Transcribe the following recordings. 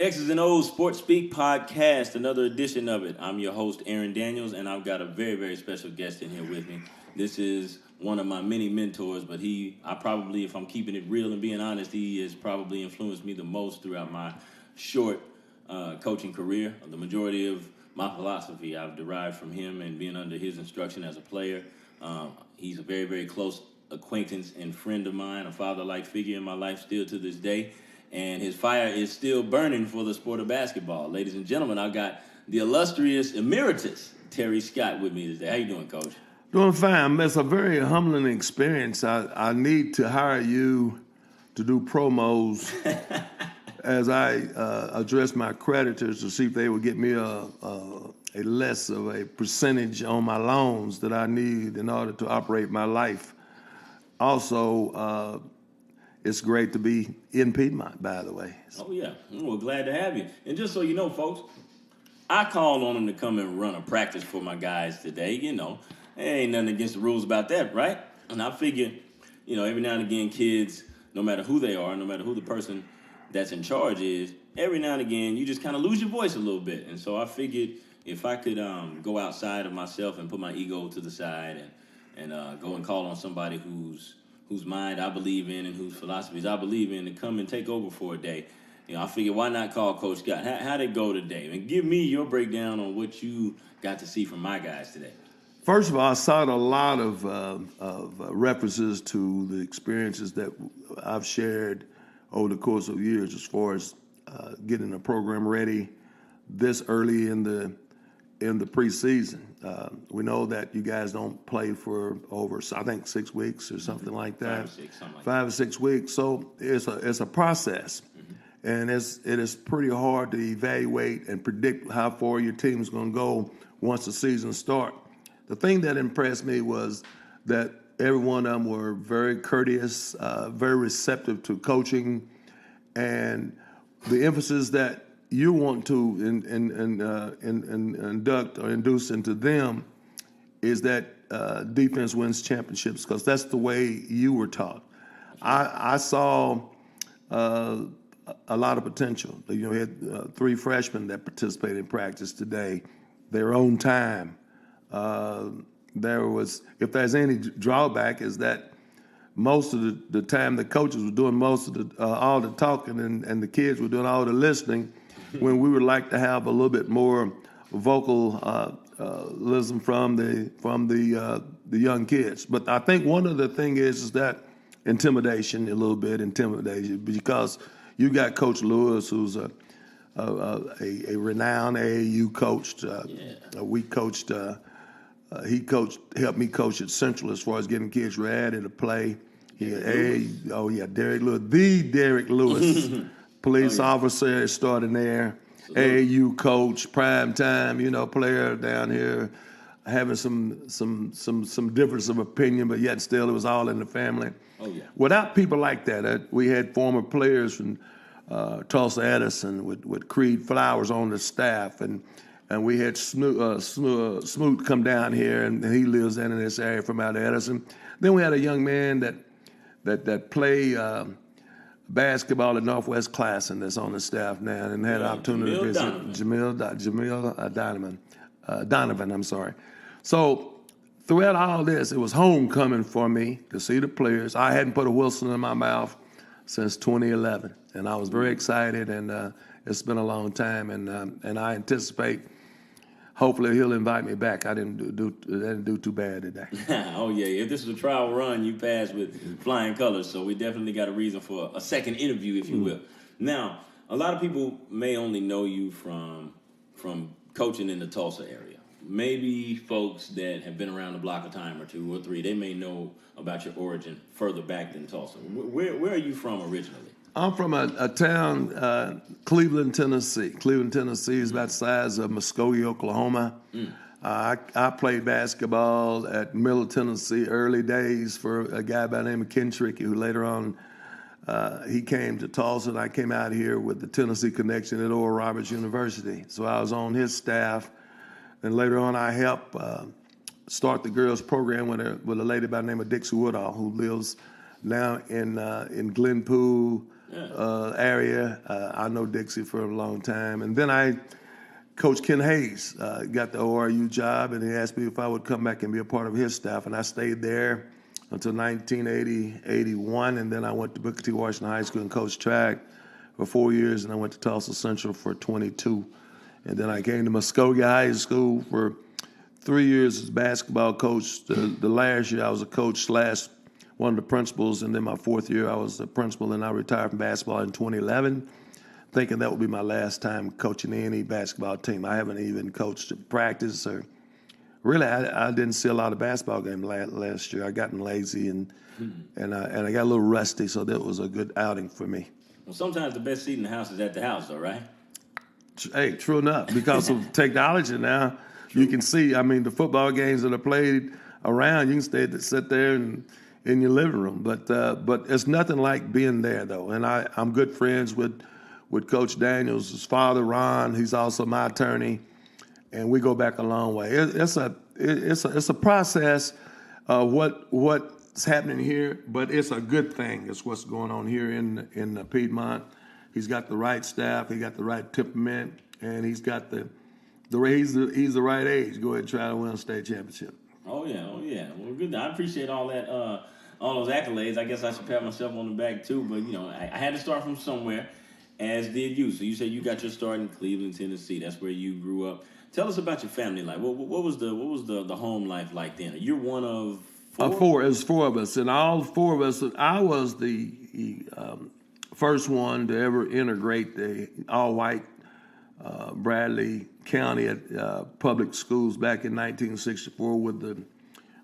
X's and O's Sports Speak podcast, another edition of it. I'm your host, Aaron Daniels, and I've got a very, very special guest in here with me. This is one of my many mentors, but I probably, if I'm keeping it real and being honest, he has probably influenced me the most throughout my short coaching career. The majority of my philosophy I've derived from him and being under his instruction as a player. He's a very, very close acquaintance and friend of mine, a father-like figure in my life still to this day. And his fire is still burning for the sport of basketball. Ladies and gentlemen, I've got the illustrious emeritus Terry Scott with me today. How you doing, Coach? Doing fine. It's a very humbling experience. I need to hire you to do promos as I address my creditors to see if they would get me a less of a percentage on my loans that I need in order to operate my life. Also, it's great to be in Piedmont, by the way. Oh, yeah. Well, glad to have you. And just so you know, folks, I called on him to come and run a practice for my guys today. You know, there ain't nothing against the rules about that, right? And I figure, every now and again, kids, no matter who they are, no matter who the person that's in charge is, every now and again, you just kind of lose your voice a little bit. And so I figured if I could go outside of myself and put my ego to the side and go and call on somebody whose mind I believe in and whose philosophies I believe in to come and take over for a day. I figured why not call Coach Scott? How'd it go today? And give me your breakdown on what you got to see from my guys today. First of all, I saw a lot of references to the experiences that I've shared over the course of years as far as getting the program ready this early in the preseason. We know that you guys don't play for over, I think, 6 weeks or something like that. 5 or 6 weeks. So it's a process, and it is pretty hard to evaluate and predict how far your team is going to go once the season starts. The thing that impressed me was that every one of them were very courteous, very receptive to coaching, and the emphasis that you want to induct or induce into them is that defense wins championships, because that's the way you were taught. I saw a lot of potential. We had 3 freshmen that participated in practice today, their own time. If there's any drawback, is that most of the time the coaches were doing most of all the talking and the kids were doing all the listening, when we would like to have a little bit more vocalism from the young kids. But I think one of the thing is that intimidation, because you got Coach Lewis, who's a renowned AAU coach. Helped me coach at Central as far as getting kids ready to play. Derek Lewis, police officer starting there, AAU coach, prime time, player down here, having some difference of opinion, but yet still it was all in the family. Oh yeah. Without people like that, we had former players from Tulsa Edison with Creed Flowers on the staff, and we had Smoot come down here, and he lives in this area from out of Edison. Then we had a young man that played basketball at Northwest Classen that's on the staff now, and had an opportunity to visit Jamil Donovan. I'm sorry. So throughout all this, it was homecoming for me to see the players. I hadn't put a Wilson in my mouth since 2011, and I was very excited, and it's been a long time, and I anticipate hopefully he'll invite me back. I didn't do too bad today. Oh yeah, if this is a trial run, you passed with flying colors, so we definitely got a reason for a second interview, if you will. Now, a lot of people may only know you from coaching in the Tulsa area. Maybe folks that have been around the block a time or 2 or 3, they may know about your origin further back than Tulsa. Where are you from originally? I'm from a town, Cleveland, Tennessee. Cleveland, Tennessee is about the size of Muskogee, Oklahoma. I played basketball at Middle Tennessee early days for a guy by the name of Ken Trickey, who later on he came to Tulsa, and I came out here with the Tennessee connection at Oral Roberts University. So I was on his staff, and later on I helped start the girls program with a lady by the name of Dixie Woodall, who lives now in Glenpool, area. I know Dixie for a long time. And then Coach Ken Hayes got the ORU job, and he asked me if I would come back and be a part of his staff. And I stayed there until 1980-81, and then I went to Booker T. Washington High School and coached track for 4 years, and I went to Tulsa Central for 22. And then I came to Muskogee High School for 3 years as basketball coach. The last year I was a coach / one of the principals, and then my 4th year I was the principal, and I retired from basketball in 2011, thinking that would be my last time coaching any basketball team. I haven't even coached practice, or really I didn't see a lot of basketball games last year. I gotten lazy and I got a little rusty, so that was a good outing for me. Well, sometimes the best seat in the house is at the house, though, right? Hey, true enough. Because of technology now, you can see. I mean, the football games that are played around, you can sit there and in your living room. But it's nothing like being there, though. And I'm good friends with Coach Daniels, his father Ron. He's also my attorney, and we go back a long way. It's a process of what's happening here, but it's a good thing. It's what's going on here in Piedmont. He's got the right staff. He got the right temperament, and he's got he's the right age. Go ahead and try to win a state championship. Oh yeah. Well, good. I appreciate all that, all those accolades. I guess I should pat myself on the back too. But I had to start from somewhere, as did you. So you said you got your start in Cleveland, Tennessee. That's where you grew up. Tell us about your family life. What was the home life like then? You're one of four? It was 4 of us, and all 4 of us. I was the first one to ever integrate the all-white Bradley County public schools back in 1964 with the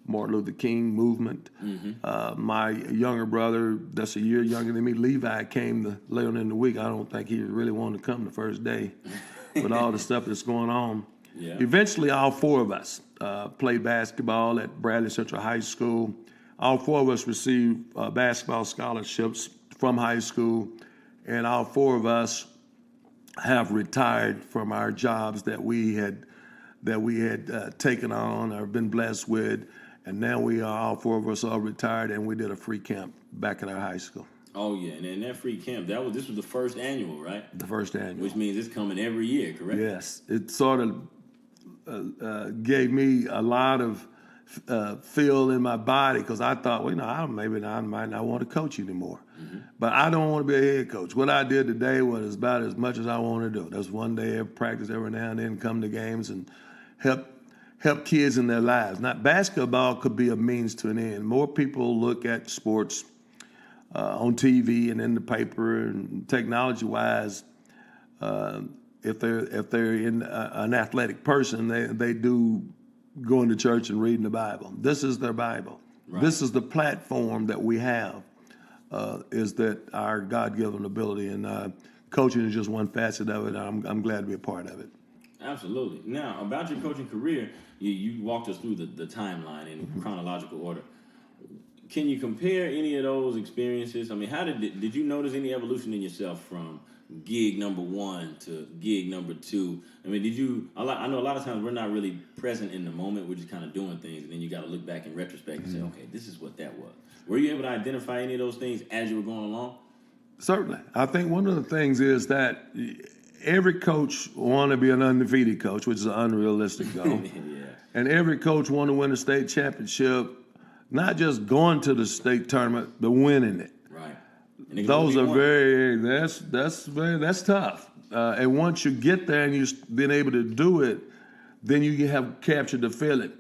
Martin Luther King movement. Mm-hmm. My younger brother, that's a year younger than me, Levi, came later in the week. I don't think he really wanted to come the first day with all the stuff that's going on. Yeah. Eventually, all 4 of us played basketball at Bradley Central High School. All 4 of us received basketball scholarships from high school, and all 4 of us have retired from our jobs that we had taken on or been blessed with, and now we are all 4 of us all retired, and we did a free camp back at our high school. Oh yeah, and in that free camp, this was the first annual, right? The first annual, which means it's coming every year, correct? Yes, it sort of gave me a lot of feel in my body, because I thought, maybe I might not want to coach anymore. Mm-hmm. But I don't want to be a head coach. What I did today was about as much as I want to do. That's one day of practice every now and then, come to games and help kids in their lives. Not basketball could be a means to an end. More people look at sports on TV and in the paper, and technology-wise, if they're in an athletic person, they do going to church and reading the Bible. This is their Bible. Right. This is the platform that we have, is that our God-given ability, and coaching is just one facet of it. I'm glad to be a part of it. Absolutely. Now, about your coaching career, you walked us through the timeline in chronological order. Can you compare any of those experiences? I mean, how did you notice any evolution in yourself from gig number 1 to gig number 2? I mean, I know a lot of times we're not really present in the moment. We're just kind of doing things, and then you got to look back in retrospect and say, okay, this is what that was. Were you able to identify any of those things as you were going along? Certainly. I think one of the things is that every coach want to be an undefeated coach, which is an unrealistic goal. Yeah. And every coach want to win a state championship, not just going to the state tournament, but winning it. Right. Those are that's tough. And once you get there and you've been able to do it, then you have captured the feeling.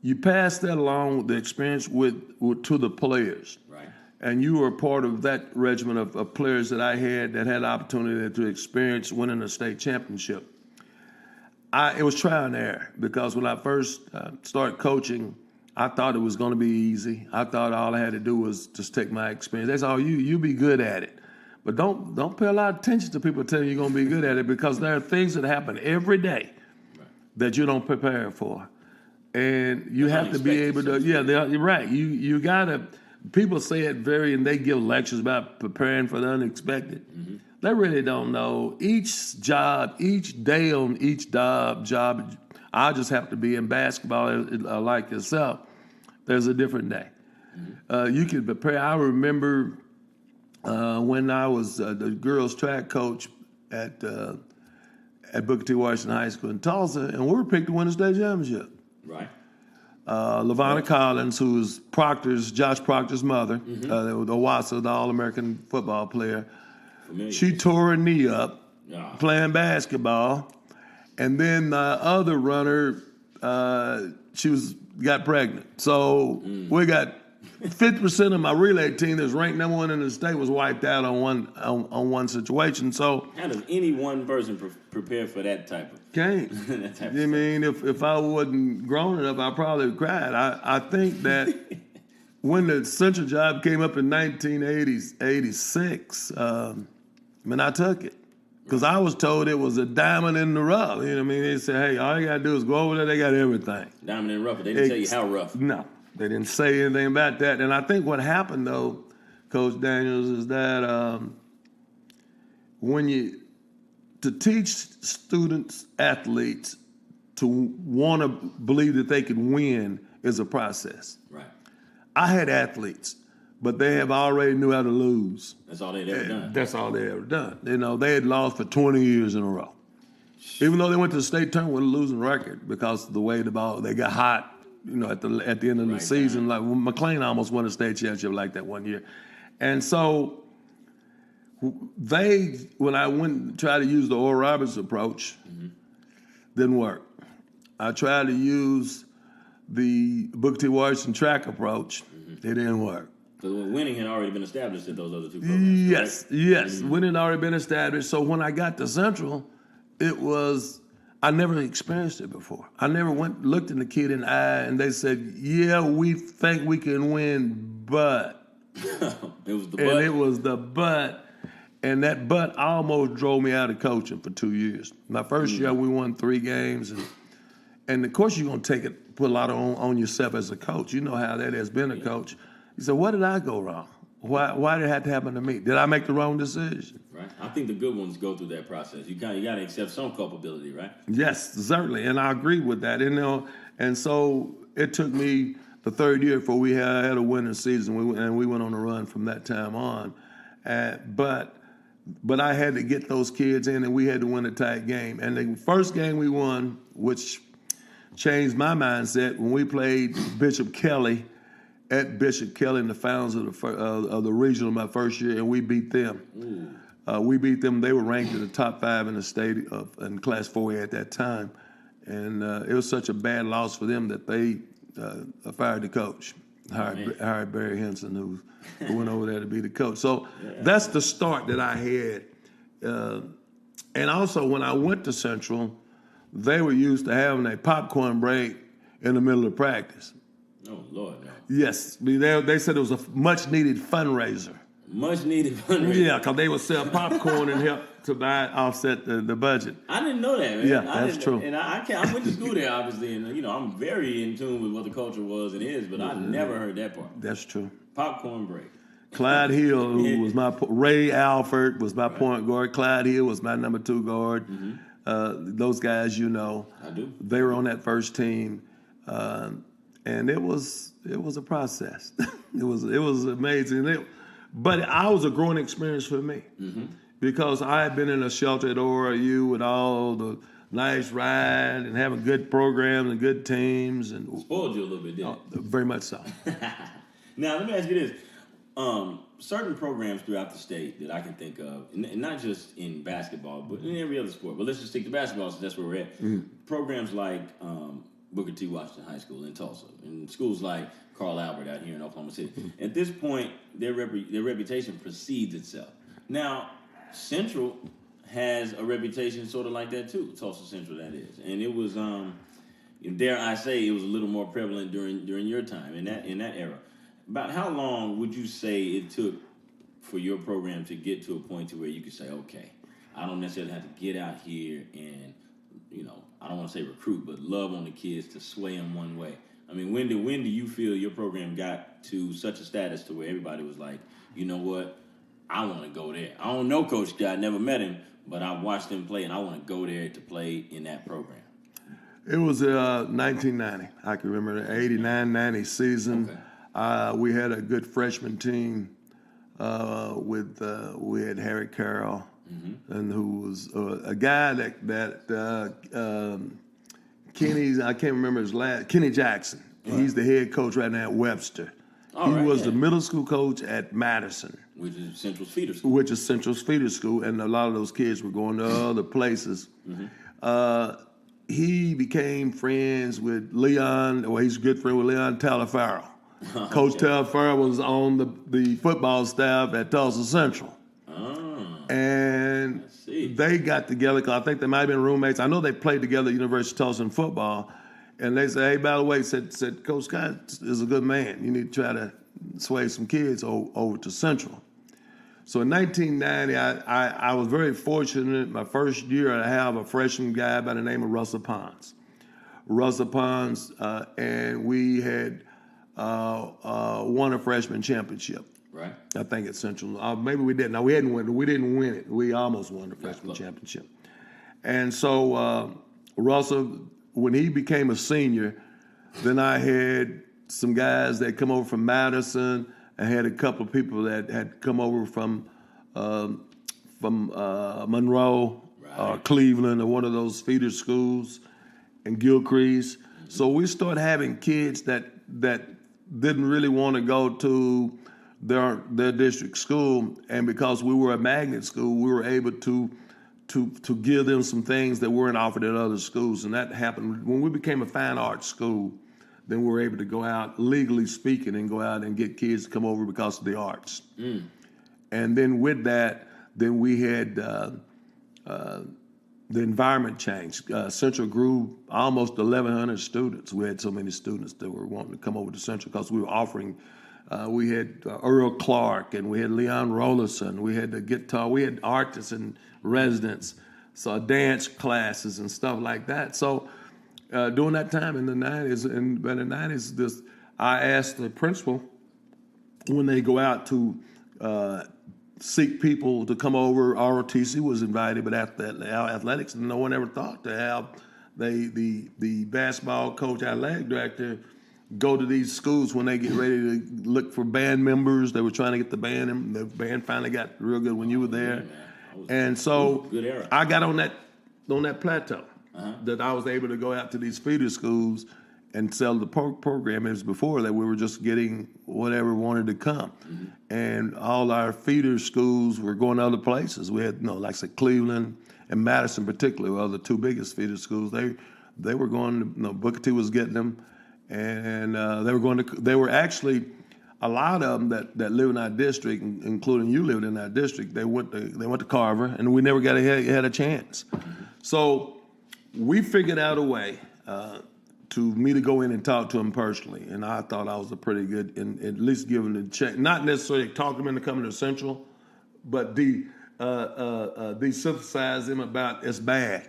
You pass that along with the experience to the players. Right. And you were part of that regiment of players that I had that had the opportunity to experience winning a state championship. It was trial and error, because when I first started coaching, I thought it was going to be easy. I thought all I had to do was just take my experience. That's all you be good at it. But don't pay a lot of attention to people telling you you're going to be good at it, because there are things that happen every day that you don't prepare for. And you have to be able to, you're right. You got to, people say it and they give lectures about preparing for the unexpected. Mm-hmm. They really don't know. Each day on each job, I just have to be in basketball like yourself. There's a different day. Mm-hmm. You can prepare. I remember when I was the girls track coach at Booker T. Washington High School in Tulsa, and we were picked to win the state championship. Right. LaVonna Collins, who was Josh Proctor's mother, the Wassa, the All-American football player, Familiar. she tore her knee up Yeah. playing basketball, and then the other runner, got pregnant. So we got 50% of my relay team that's ranked number one in the state was wiped out on one situation. So How does any one person prepare for that type of? can't. that type of I mean, if I wasn't grown up, I probably cried. I think that when the Central job came up in 1986, I took it. Because I was told it was a diamond in the rough. You know what I mean? They said, hey, all you got to do is go over there. They got everything. Diamond in rough, but they didn't tell you how rough. No, they didn't say anything about that. And I think what happened, though, Coach Daniels, is that to teach students, athletes, to want to believe that they could win is a process. Right. I had athletes, but they have already knew how to lose. That's all they'd ever done. That's all they ever done. You know, they had lost for 20 years in a row. Even though they went to the state tournament with a losing record because of the way the ball, they got hot, you know, at the end of the season. Like McLean almost won a state championship like that one year. And so when I went and tried to use the Oral Roberts approach, didn't work. I tried to use the Booker T. Washington track approach. It didn't work. So winning had already been established at those other two programs. Yes, right? yes. Winning had already been established. So when I got to Central, I never experienced it before. I never looked in the kid in the eye and they said, yeah, we think we can win, but. It was the but. And it was the but. And that but almost drove me out of coaching for 2 years. My first year, we won 3 games. And of course, you're going to put a lot on yourself as a coach. You know how that has been a coach. You said, what did I go wrong? Why did it have to happen to me? Did I make the wrong decision? Right. I think the good ones go through that process. You got to accept some culpability, right? Yes, certainly. And I agree with that. And so it took me the 3rd year before we had a winning season. We went on a run from that time on. But I had to get those kids in, and we had to win a tight game. And the first game we won, which changed my mindset, when we played Bishop Kelly at Bishop Kelly in the finals of the regional my first year, and we beat them. We beat them. They were ranked in the top 5 in the state in Class 4A at that time. And it was such a bad loss for them that they fired the coach, hired Barry Henson, who went over there to be the coach. So that's the start that I had. And also, when I went to Central, they were used to having a popcorn break in the middle of practice. Oh, Lord, no. Yes. They said it was a much-needed fundraiser. Much needed fundraiser. Yeah, because they would sell popcorn and help to offset the budget. I didn't know that, man. Yeah, that's true. And I went to school there, obviously, and I'm very in tune with what the culture was and is, but I never heard that part. That's true. Popcorn break. Clyde Hill, who was Ray Alford was my point guard. Clyde Hill was my number 2 guard. Those guys, I do. They were on that first team, and it was a process. it was amazing. But I was a growing experience for me because I had been in a shelter at ORU with all the nice ride and having good programs and good teams. And spoiled you a little bit, didn't it? Very much so. Now, let me ask you this. Certain programs throughout the state that I can think of, and not just in basketball, but in every other sport, but let's just stick to basketball since that's where we're at. Programs like Booker T. Washington High School in Tulsa, and schools like Carl Albert out here in Oklahoma City. At this point, their reputation precedes itself. Now, Central has a reputation sort of like that too, Tulsa Central, that is. And it was, dare I say, it was a little more prevalent during your time in that era. About how long would you say it took for your program to get to a point to where you could say, okay, I don't necessarily have to get out here and, I don't want to say recruit, but love on the kids to sway them one way? I mean, when do you feel your program got to such a status to where everybody was like, you know what, I want to go there? I don't know Coach Scott, never met him, but I watched him play, and I want to go there to play in that program. It was 1990. I can remember the 89-90 season. Okay. We had a good freshman team. we had Harry Carroll, and who was a guy that Kenny's, I can't remember his last, Kenny Jackson. Right. He's the head coach right now at Webster. He was the middle school coach at Madison. Which is Central's feeder school. Which is Central's feeder school, and a lot of those kids were going to other places. He became friends with Leon, well, he's a good friend with Leon Talaferro. Coach Talaferro was on the football staff at Tulsa Central. And they got together, because I think they might have been roommates. I know they played together at University of Tulsa in football. And they said, hey, by the way, said Coach Scott is a good man. You need to try to sway some kids over to Central. So in 1990, I was very fortunate. My first year, I have a freshman guy by the name of Russell Pons. And we had won a freshman championship. Right. I think at Central. Maybe we didn't. No, we didn't win it. We almost won the freshman championship. And so Russell, when he became a senior, then I had some guys that come over from Madison. I had a couple of people that had come over from Monroe or Cleveland or one of those feeder schools, and Gilcrease. So we started having kids that didn't really want to go to their district school, and because we were a magnet school, we were able to give them some things that weren't offered at other schools, and that happened when we became a fine arts school. Then we were able to go out, legally speaking, and go out and get kids to come over because of the arts. And then with that, then we had the environment changed. Central grew almost 1,100 students. We had so many students that were wanting to come over to Central because we were offering. We had Earl Clark, and we had Leon Rollerson. We had the guitar. We had artists and residents, so dance classes and stuff like that. So during that time in the 90s, I asked the principal when they go out to seek people to come over. ROTC was invited, but athletics, no one ever thought to have the basketball coach, athletic director, go to these schools when they get ready to look for band members. They were trying to get the band, and the band finally got real good when you were there. And so I got on that plateau that I was able to go out to these feeder schools and sell the program. It was before that we were just getting whatever wanted to come. And all our feeder schools were going to other places. We had, like I said, Cleveland and Madison particularly were the two biggest feeder schools. They were going to, Booker T was getting them. And they were actually, a lot of them that live in our district, including you lived in our district, they went to Carver, and we never had a chance. So we figured out a way to me to go in and talk to them personally, and I thought I was a pretty good, and at least give them the check, not necessarily talk them into coming to Central, but desensitize them about it's bad.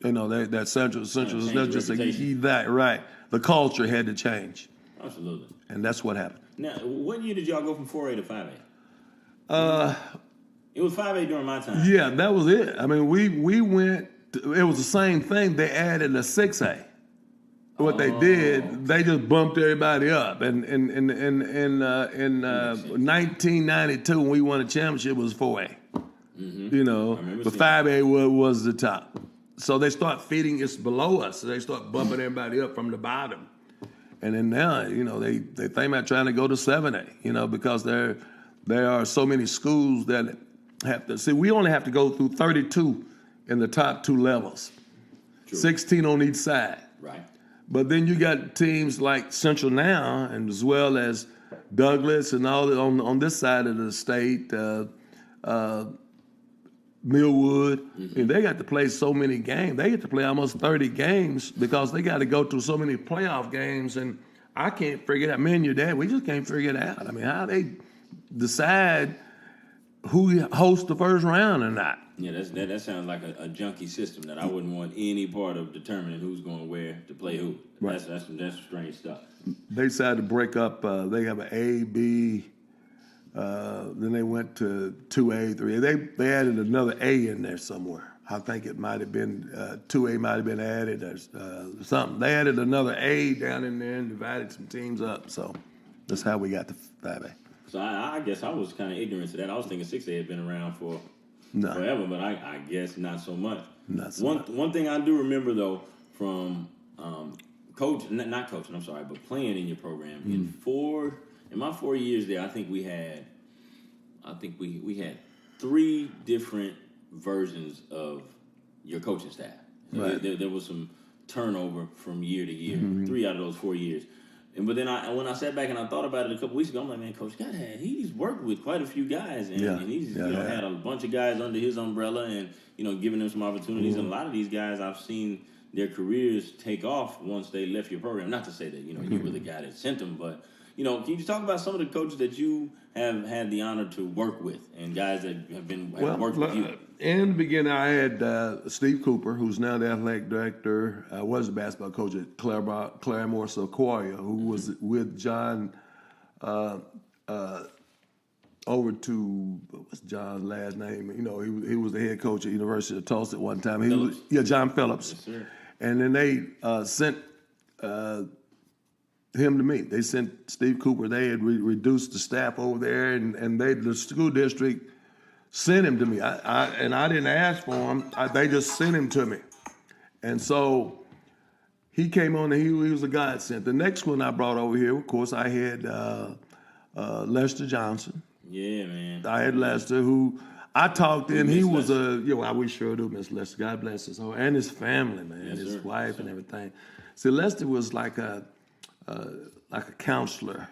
That Central is not just that, right. The culture had to change. Absolutely. And that's what happened. Now, what year did y'all go from 4A to 5A? It was 5A during my time. Yeah, that was it. I mean, we went, it was the same thing. They added a 6A. What they did, they just bumped everybody up. And in 1992, when we won a championship, it was 4A. But 5A was the top. So they start feeding us below us. So they start bumping everybody up from the bottom. And then now, they think about trying to go to 7A, because there are so many schools that have to, see, we only have to go through 32 in the top two levels. True. 16 on each side. Right. But then you got teams like Central now, and as well as Douglas and all on this side of the state, Millwood, and they got to play so many games. They get to play almost 30 games because they got to go through so many playoff games, and I can't figure it out. Me and your dad, we just can't figure it out. I mean, how they decide who hosts the first round or not. Yeah, that sounds like a junky system that I wouldn't want any part of determining who's going where to play who. Right. That's strange stuff. They decided to break up. They have an A, B. Then they went to 2A, 3A. They added another A in there somewhere. I think it might have been 2A might have been added or something. They added another A down in there and divided some teams up. So that's how we got to 5A. So I guess I was kind of ignorant to that. I was thinking 6A had been around for No, forever, but I guess not so much. not so much. One thing I do remember though from coach, not coaching, I'm sorry, but playing in your program in my 4 years there, I think we had 3 different versions of your coaching staff. So Right. there was some turnover from year to year. 3 out of those 4 years. But then when I sat back and I thought about it a couple weeks ago, I'm like, man, Coach Scott he's worked with quite a few guys, and he's had a bunch of guys under his umbrella, and giving them some opportunities. And a lot of these guys, I've seen their careers take off once they left your program. Not to say that you were the guy that sent them, but can you talk about some of the coaches that you have had the honor to work with, and guys that have worked with you? In the beginning, I had Steve Cooper, who's now the athletic director, was the basketball coach at Claremore Sequoia, who was with John over to, what's John's last name? He was the head coach at University of Tulsa at one time. John Phillips. Yes, sir. And then they sent him to me. They sent Steve Cooper. They had reduced the staff over there, and the school district sent him to me. I didn't ask for him. They just sent him to me. And so he came on, and he was a godsend. The next one I brought over here, of course, I had Lester Johnson. Yeah, man. I had Lester, who I talked to him. He was we sure do miss Lester. God bless his heart. And his family, man, yes, his sir. wife yes, and everything. See, Lester was like a counselor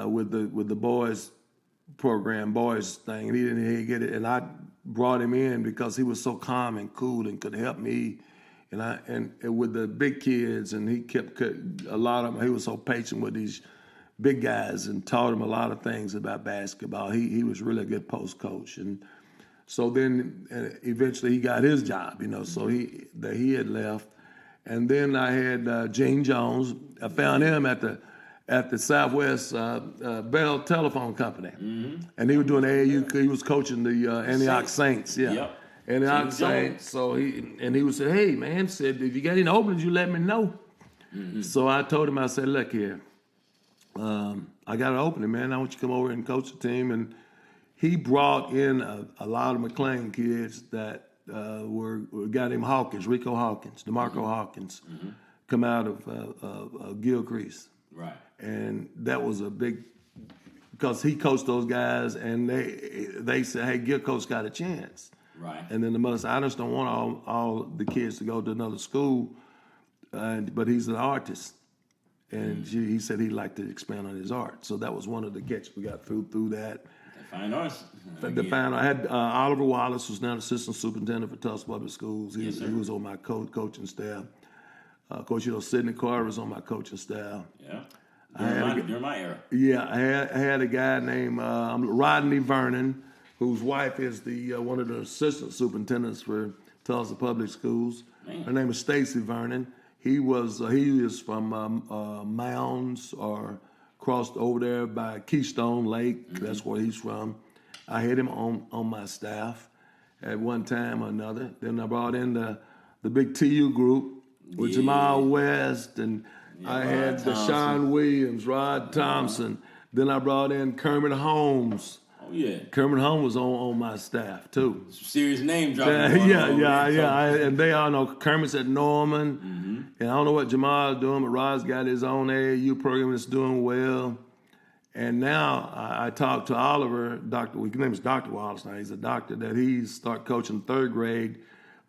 with the boys program, boys thing, and he didn't get it. And I brought him in because he was so calm and cool and could help me. And with the big kids, and he kept a lot of them. He was so patient with these big guys and taught them a lot of things about basketball. He was really a good post coach, and so then eventually he got his job. So he had left, and then I had Gene Jones. I found him at the Southwest Bell Telephone Company, and he was doing AAU. He was coaching the Antioch Saints. Yeah. Yep. Antioch Saints. So he was said, hey man, said if you got any openings, you let me know. So I told him, I said, look here, I got an opening, man. I want you to come over and coach the team. And he brought in a lot of McLean kids that were a guy named Hawkins, Rico Hawkins, DeMarco Hawkins, come out of Gilcrease. Right. And that was a big, because he coached those guys, and they said, hey, Gilco's got a chance. Right. And then the mother said, I just don't want all the kids to go to another school, but he's an artist. And he said he'd like to expand on his art. So that was one of the catches we got through that. Fine arts. I had Oliver Wallace, who's now the assistant superintendent for Tulsa Public Schools. He was on my coaching staff. Coach, Sidney Carter was on my coaching staff. Yeah. During my era. Yeah, I had a guy named Rodney Vernon, whose wife is one of the assistant superintendents for Tulsa Public Schools. Man. Her name is Stacy Vernon. He is from Mounds, or crossed over there by Keystone Lake. That's where he's from. I had him on my staff at one time or another. Then I brought in the big TU group with Jamal West, and I had Deshaun Williams, Rod Thompson. Then I brought in Kermit Holmes. Oh yeah, Kermit Holmes was on my staff too. Some serious name dropping. And they all know Kermit's at Norman, and I don't know what Jamal's doing, but Rod's got his own AAU program that's doing well. And now I talked to Oliver, his name is Dr. Wallace now. He's a doctor that he's start coaching third grade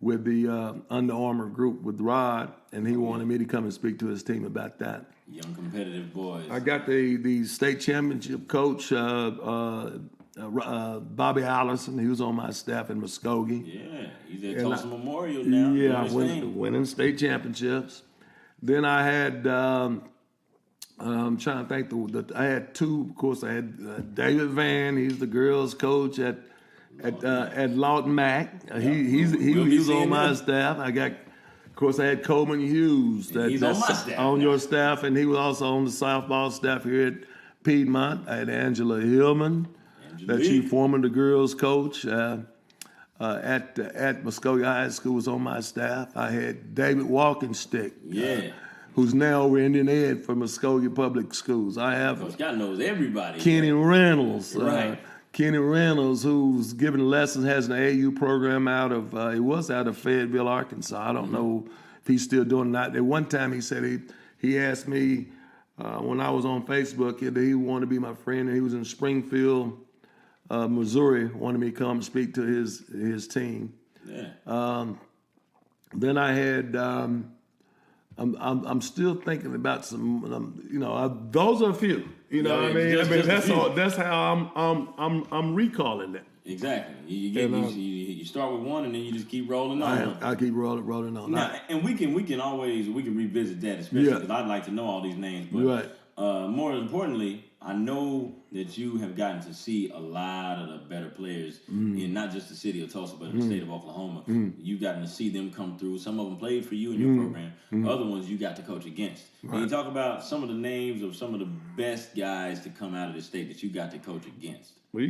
with the Under Armour group with Rod, and he wanted me to come and speak to his team about that. Young competitive boys. I got the state championship coach, Bobby Allison. He was on my staff in Muskogee. Yeah, he's at Tulsa Memorial now. Yeah, winning state championships. Then I had, I'm trying to think, I had two, of course, I had David Vann. He's the girls' coach at Lawton Mac. He was on my staff. Of course, I had Coleman Hughes. He's on my staff. On your staff, and he was also on the softball staff here at Piedmont. I had Angela Hillman, that she former the girls' coach at Muskogee High School, was on my staff. I had David Walkenstick, who's now over Indian Ed for Muskogee Public Schools. I have Coach Scott knows everybody. Kenny Reynolds. Right. Kenny Reynolds, who's giving lessons, has an AU program out of, he was out of Fayetteville, Arkansas. I don't know if he's still doing that. At one time he said he asked me when I was on Facebook that he wanted to be my friend, and he was in Springfield, Missouri, wanted me to come speak to his team. Yeah. Then I had, I'm still thinking about some, those are a few. You know what I mean? That's all. That's how I'm recalling that. Exactly. You start with one and then you just keep rolling on. I keep rolling on. Now, and we can revisit that, especially because I'd like to know all these names. But more importantly, I know that you have gotten to see a lot of the better players in not just the city of Tulsa, but in the state of Oklahoma. You've gotten to see them come through. Some of them played for you in your program. Other ones you got to coach against. Can you talk about some of the names of some of the best guys to come out of the state that you got to coach against? Well, I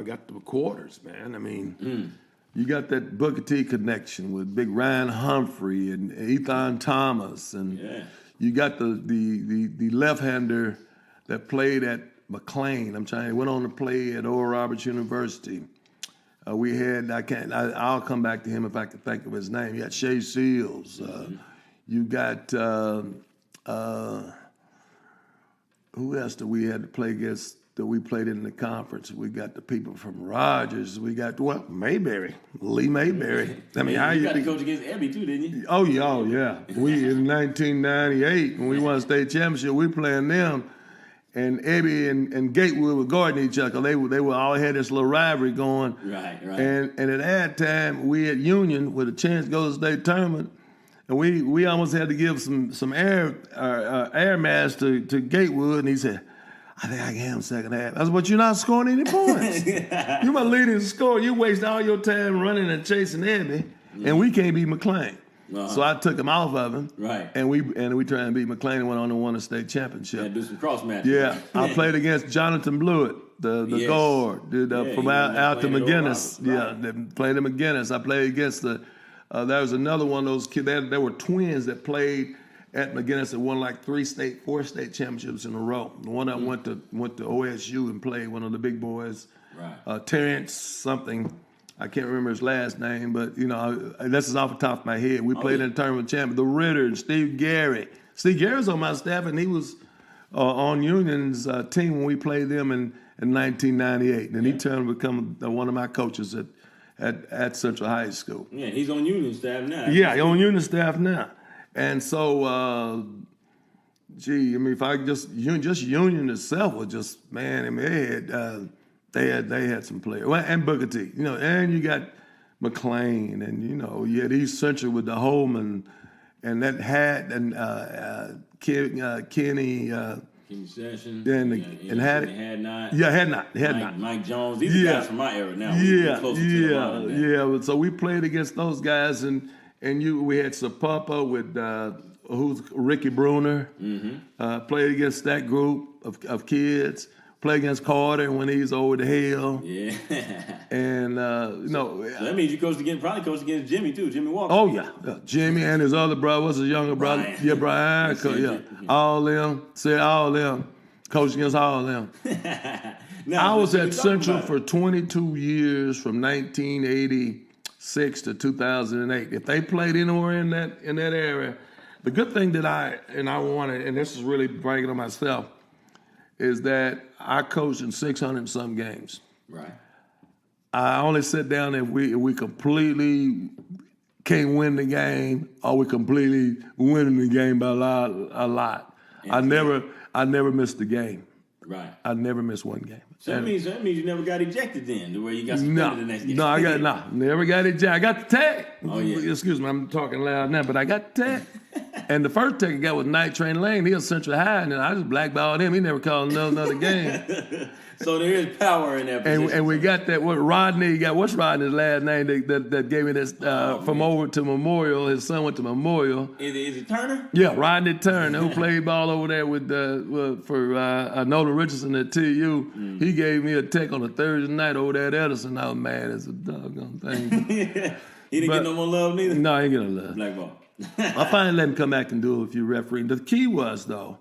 got the quarters, man. I mean, you got that Booker T connection with Big Ryan Humphrey and Ethan Thomas, and you got the left-hander that played at McLean. Went on to play at Oral Roberts University. We had, I'll come back to him if I can think of his name. You got Shea Seals. You got, who else did we had to play against that we played in the conference? We got the people from Rogers. We got, Mayberry, Lee Mayberry. I mean, you got to coach against Ebby too, didn't you? Oh, yeah. We, in 1998, when we won the state championship, we playing them. And Ebby and Gatewood were guarding each other. They were all had this little rivalry going. Right. And at that time, we at Union with a chance to go to the state tournament, and we almost had to give some air mass to Gatewood, and he said, "I think I can have him second half." I said, "But you're not scoring any points. You're my leading scorer. You waste all your time running and chasing Ebby, and we can't beat McLean." So I took him off of him, and we tried to beat McLean and went on to win a state championship. Yeah, do some cross matches. Yeah, I played against Jonathan Blewett, the guard, from out to McGinnis. They played at McGinnis. I played against there was another one of those kids. There were twins that played at McGinnis that won like 4 state championships in a row. The one that went to OSU and played one of the big boys, Terrence something. I can't remember his last name, but, this is off the top of my head. We played in the tournament champion. The Ritter and Steve Gary. Steve Gary's on my staff, and he was on Union's team when we played them in 1998. And he turned to become one of my coaches at Central High School. Yeah, he's on Union staff now. Yeah, he's on Union staff now. And so, if I just Union itself was just, man, I mean, they had some players. Well, and Booker T, and you got McLean, and you had East Central with the Holman, and that had and Kenny Sessions, and had not. Mike Jones. These are guys from my era now. So we played against those guys, and we had Sapapa with who's Ricky Bruner. Played against that group of kids. Play against Carter when he's over the hill. Yeah. And, So that means you probably coached against Jimmy, too, Jimmy Walker. Oh, yeah. Jimmy and his other brother, what's his younger brother? Brian. Yeah, Brian. All them. Coached against all them. I was at Central for 22 years from 1986 to 2008. If they played anywhere in that area, the good thing that I wanted, and this is really bragging on myself, is that I coached in 600-some games. Right. I only sit down if we completely can't win the game, or we completely winning the game by a lot. I never missed the game. Right. I never missed one game. So that means you never got ejected then, to where you got suspended the next game. No, never got ejected. I got the tag. Oh yeah. Excuse me, I'm talking loud now, but I got the tag. And the first tag I got was Night Train Lane. He was Central High, and I just blackballed him. He never called another game. So there is power in that position. And we got that. What's Rodney's last name that gave me this from over to Memorial? His son went to Memorial. Is it Turner? Yeah, Rodney Turner, who played ball over there with for Nolan Richardson at TU. He gave me a tech on a Thursday night over there at Edison. I was mad as a doggone thing. He didn't get no more love neither? No, he didn't get no love. Black ball. I finally let him come back and do a few refereeing. The key was, though,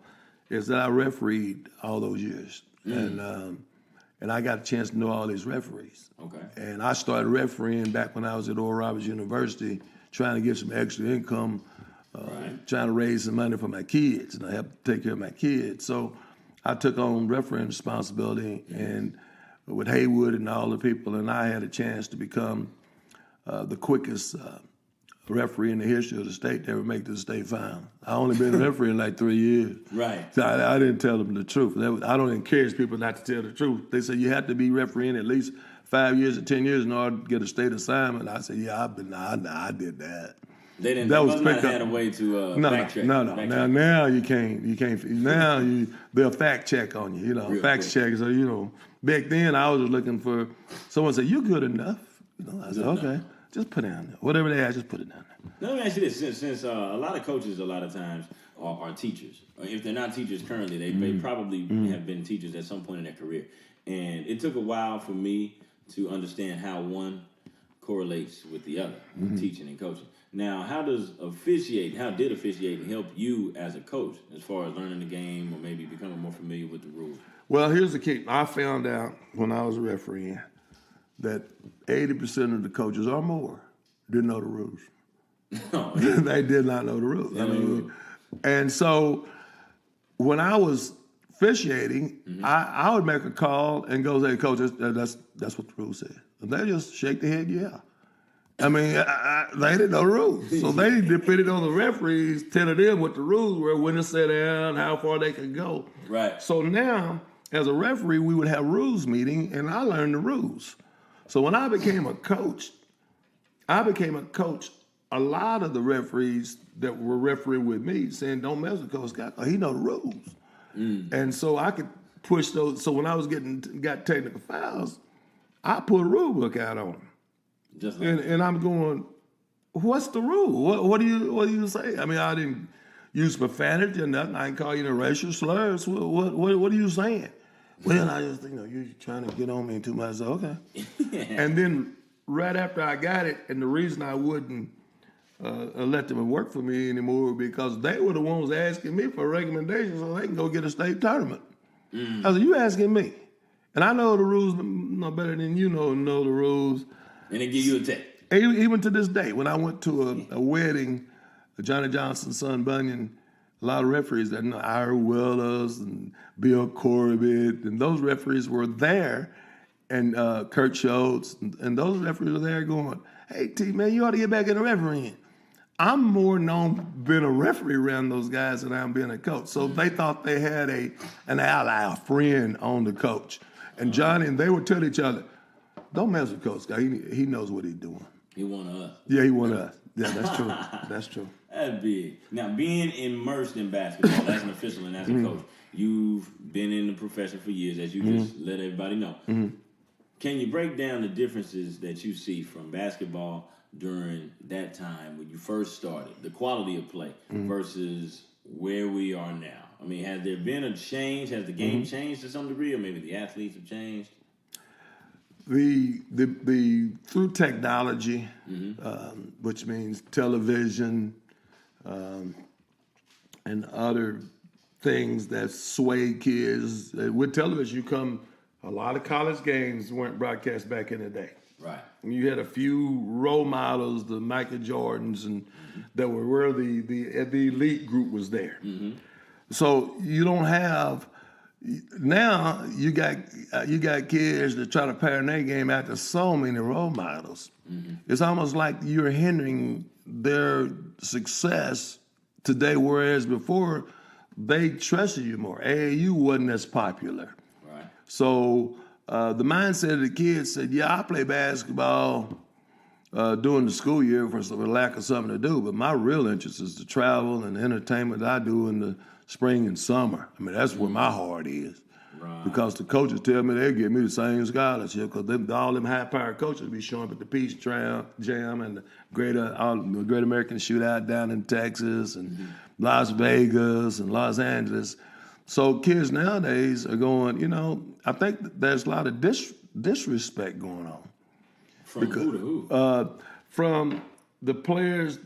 is that I refereed all those years. And I got a chance to know all these referees. Okay. And I started refereeing back when I was at Oral Roberts University, trying to get some extra income, trying to raise some money for my kids, and I helped take care of my kids. So I took on refereeing responsibility, and with Haywood and all the people, and I had a chance to become the quickest referee in the history of the state to ever make the state final. I only been a referee in like 3 years. Right. So I didn't tell them the truth. I don't encourage people not to tell the truth. They say you have to be refereeing at least 5 years or 10 years in order to get a state assignment. I said, yeah, I did that. They didn't. That They was must not quick up. had a way to backtrack. No. Backtrack. Now you can't. Now they'll fact check on you. Real Fact quick. check. So back then I was just looking for someone said you good enough. I said okay, just put it down there. Whatever they ask, just put it down there. Let me ask you this: since a lot of coaches, a lot of times are teachers. If they're not teachers currently, they probably have been teachers at some point in their career. And it took a while for me to understand how one correlates with the other, teaching and coaching. Now, how did officiating help you as a coach as far as learning the game or maybe becoming more familiar with the rules? Well, here's the key. I found out when I was refereeing that 80% of the coaches or more didn't know the rules. Oh, They did not know the rules. And so when I was officiating, I would make a call and go say, Coach, that's what the rules said. And they just shake their head, yeah. I mean, they didn't know the rules. So they depended on the referees telling them what the rules were, when to sit down, how far they could go. Right. So now, as a referee, we would have rules meeting, and I learned the rules. So when I became a coach, a lot of the referees that were refereeing with me saying, don't mess with Coach Scott, he know the rules. And so I could push those. So when I was got technical fouls, I put a rule book out on them. Just like And I'm going, what's the rule? What do you say? I mean, I didn't use profanity or nothing. I didn't call you racial slurs. What are you saying? Well, I just think, you're trying to get on me too much. So, okay. And then right after I got it, and the reason I wouldn't let them work for me anymore because they were the ones asking me for recommendations so they can go get a state tournament. I said, you asking me. And I know the rules no better than you know the rules. And they give you a tech. Even to this day, when I went to a wedding, Johnny Johnson's son Bunyan, a lot of referees that know Ira Willis and Bill Corbett, and those referees were there, and Kurt Schultz, and those referees were there going, hey, T, man, you ought to get back in the refereeing. I'm more known being a referee around those guys than I'm being a coach. So they thought they had an ally, a friend on the coach. And Johnny and they would tell each other, don't mess with Coach Scott. He knows what he's doing. He wanted us. Yeah, he wanted us. Yeah, that's true. That's true. That's big. Now, being immersed in basketball as an official and as a coach, you've been in the profession for years, as you just let everybody know. Can you break down the differences that you see from basketball during that time when you first started, the quality of play versus where we are now? I mean, has there been a change? Has the game changed to some degree, or maybe the athletes have changed? The through technology, which means television and other things that sway kids. With television, a lot of college games weren't broadcast back in the day. Right. You had a few role models, the Michael Jordans, and that were where the elite group was there. So you don't have. Now you got kids that try to pattern their game after so many role models. It's almost like you're hindering their success today, whereas before they trusted you more. AAU wasn't as popular, Right. so the mindset of the kids said, "Yeah, I play basketball during the school year for lack of something to do, but my real interest is the travel and the entertainment that I do in the spring and summer. I mean, that's where my heart is." Right. Because the coaches tell me they give me the same scholarship because all them high-powered coaches be showing up at the Peach Jam and the Great American Shootout down in Texas and Las Vegas and Los Angeles. So kids nowadays are going, I think that there's a lot of disrespect going on. From who to who? From the players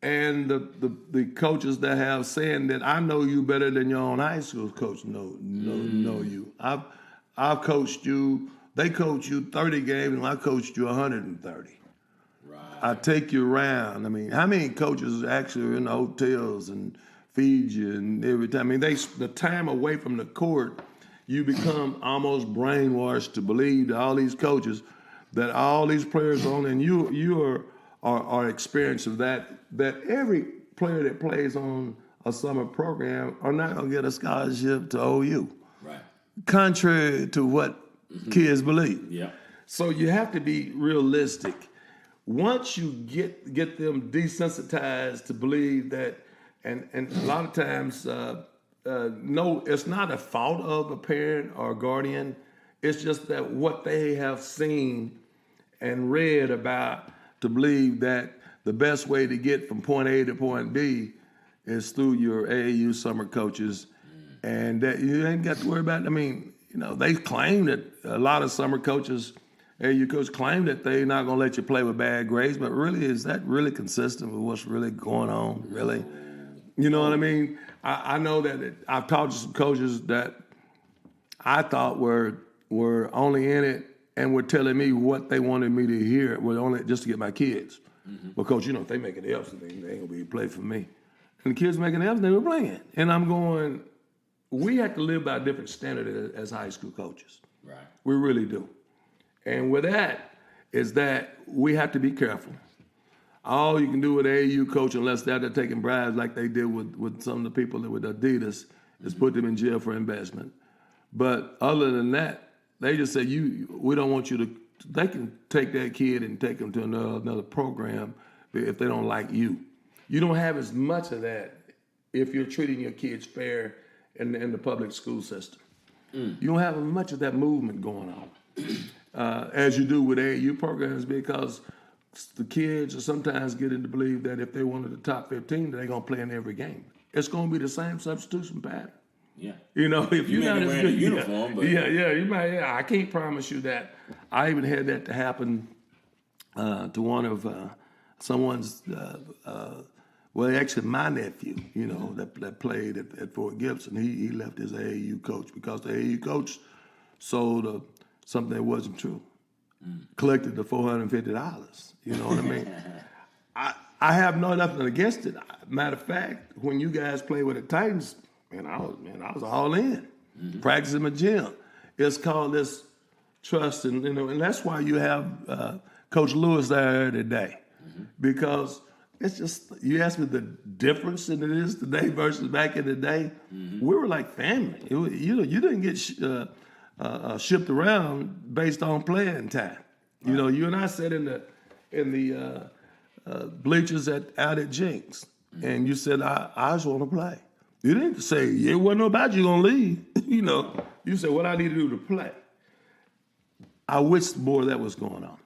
and the coaches that have saying that I know you better than your own high school coach know you. I've coached you. They coach you 30 games, and I coached you 130. Right. I take you around. I mean, how many coaches actually are in the hotels and feed you and every time? I mean, the time away from the court, you become almost brainwashed to believe that all these coaches, that all these players on, and you are experiencing that every player that plays on a summer program are not going to get a scholarship to OU. Right. Contrary to what kids believe. Yeah. So you have to be realistic. Once you get them desensitized to believe that, and a lot of times, no, it's not a fault of a parent or a guardian. It's just that what they have seen and read about to believe that the best way to get from point A to point B is through your AAU summer coaches, and that you ain't got to worry about. I mean, they claim that a lot of summer coaches, AAU coaches, claim that they're not going to let you play with bad grades, but really, is that really consistent with what's really going on? Really, you know what I mean? I know that I've talked to some coaches that I thought were only in it and were telling me what they wanted me to hear, was only just to get my kids. But coach, if they making F's, they ain't gonna be play for me. And the kids making F's, they were playing, and I'm going. We have to live by a different standard as high school coaches. Right. We really do. And with that is that we have to be careful. All you can do with AAU coach, unless they're taking bribes like they did with some of the people with Adidas, is put them in jail for investment. But other than that, they just say we don't want you to. They can take that kid and take them to another program if they don't like you. You don't have as much of that if you're treating your kids fair in the public school system. You don't have much of that movement going on as you do with AAU programs, because the kids are sometimes getting to believe that if they're one of the top 15, they're going to play in every game. It's going to be the same substitution pattern. Yeah. If You you're may not be as wearing a good, uniform, but you might. Yeah, I can't promise you that. I even had that to happen to one of someone's. Well, actually, my nephew, that played at Fort Gibson, he left his AAU coach because the AAU coach sold something that wasn't true. Collected the $450. You know what I mean? I have nothing against it. Matter of fact, when you guys played with the Titans, I was all in, practicing in my gym. It's called this trust, and that's why you have Coach Lewis there today, because it's just, you asked me the difference in it is today versus back in the day. We were like family. You didn't get shipped around based on playing time. Right. You and I sat in the bleachers out at Jinx, and you said I just want to play. You didn't say it wasn't about you gonna leave. You said what I need to do to play. I wish more of that was going on.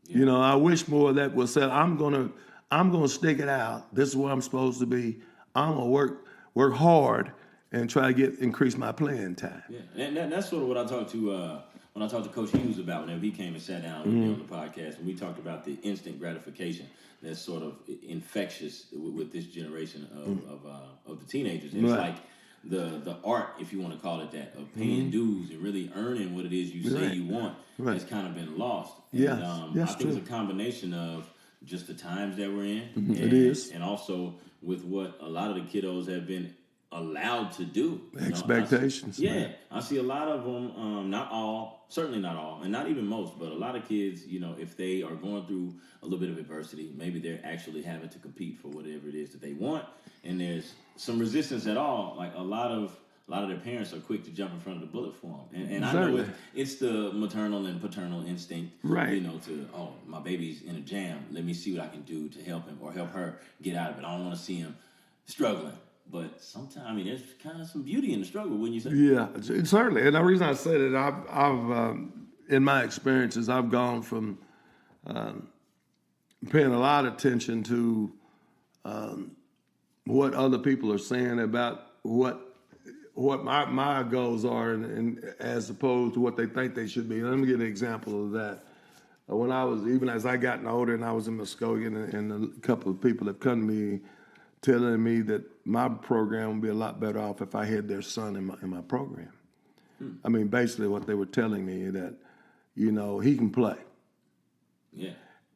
Yeah. I wish more of that was said. I'm gonna stick it out. This is where I'm supposed to be. I'm gonna work hard and try to increase my playing time. Yeah, and that's sort of what I talked to when I talked to Coach Hughes about whenever he came and sat down with me on the podcast, and we talked about the instant gratification that's sort of infectious with this generation of the teenagers. And it's like the art, if you want to call it that, of paying dues and really earning what it is you say you want has kind of been lost. Yes, and, I think it's a combination of just the times that we're in, and, it is, and also with what a lot of the kiddos have been allowed to do. Expectations. I see a lot of them, not all, certainly not all, and not even most, but a lot of kids, if they are going through a little bit of adversity, maybe they're actually having to compete for whatever it is that they want, and there's some resistance at all. Like a lot of their parents are quick to jump in front of the bullet for them, and I know it's the maternal and paternal instinct, right? My baby's in a jam, let me see what I can do to help him or help her get out of it. I don't want to see him struggling. But sometimes, there's kind of some beauty in the struggle, wouldn't you say? Yeah, certainly. And the reason I say that, I've in my experiences, I've gone from paying a lot of attention to what other people are saying about what my goals are, and as opposed to what they think they should be. Let me give an example of that. when I was, even as I gotten older and I was in Muskogee, and a couple of people have come to me telling me that my program would be a lot better off if I had their son in my program. I mean, basically what they were telling me that, he can play. Yeah.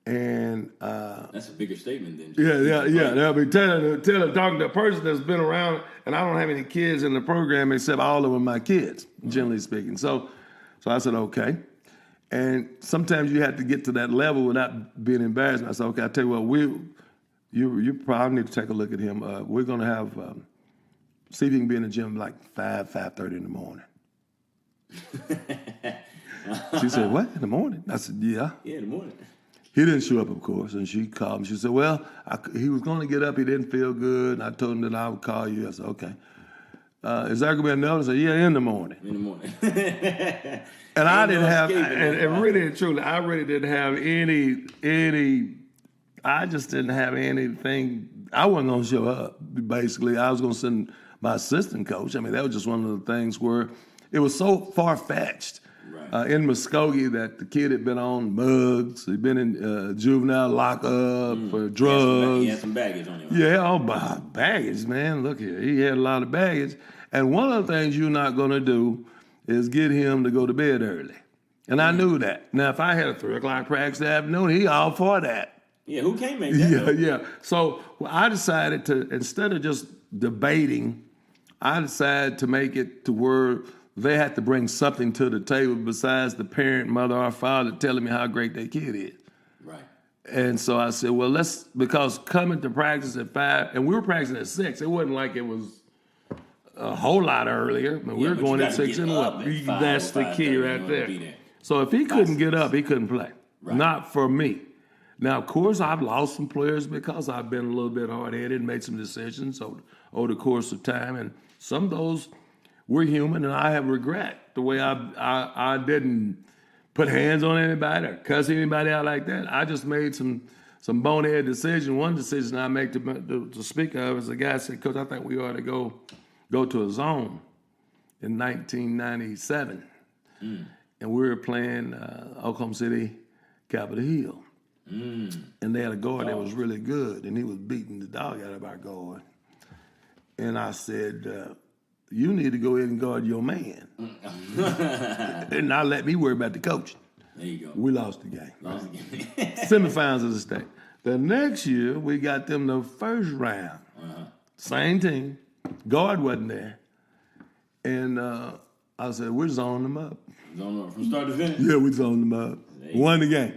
And that's a bigger statement than yeah. They'll be talking to a person that's been around, and I don't have any kids in the program except all of them my kids, generally speaking. So I said, okay. And sometimes you have to get to that level without being embarrassed. I said, okay, I tell you what, you probably need to take a look at him. We're gonna have see if he can be in the gym like 5:30 in the morning. She said, what, in the morning? I said, yeah. Yeah, in the morning. He didn't show up, of course, and she called me. She said, well, he was going to get up. He didn't feel good, and I told him that I would call you. I said, okay. Is there going to be another? I said, yeah, in the morning. In the morning. And I didn't have, and really and truly, I really didn't have any, I just didn't have anything. I wasn't going to show up, basically. I was going to send my assistant coach. I mean, that was just one of the things where it was so far-fetched. In Muskogee, that the kid had been on mugs, he'd been in juvenile lockup for drugs. He had some baggage on him. Yeah, baggage, man. Look here, he had a lot of baggage. And one of the things you're not going to do is get him to go to bed early. And I knew that. Now, if I had a 3 o'clock practice that afternoon, he all for that. Yeah, who can't make that? Yeah. So I decided to, instead of just debating, I decided to make it to where they had to bring something to the table besides the parent, mother, or father telling me how great their kid is. Right. And so I said, well, because coming to practice at 5, and we were practicing at 6. It wasn't like it was a whole lot earlier. I mean, we were going at 6 anyway. That's the key right there. So if he couldn't get up, he couldn't play. Right. Not for me. Now, of course, I've lost some players because I've been a little bit hard-headed and made some decisions over the course of time. And some of those, we're human, and I have regret the way I didn't put hands on anybody or cuss anybody out like that. I just made some bonehead decision. One decision I make to speak of is the guy said, Coach, I think we ought to go to a zone in 1997. And we were playing Oklahoma City, Capitol Hill. And they had a guard that was really good, and he was beating the dog out of our guard. And I said, you need to go ahead and guard your man. And not let me worry about the coaching. There you go. We lost the game. Semifinals of the state. The next year, we got them the first round. Same team. Guard wasn't there. And I said, we're zoning them up. Zoning them up from start to finish? Yeah, we zoned them up. Won the game.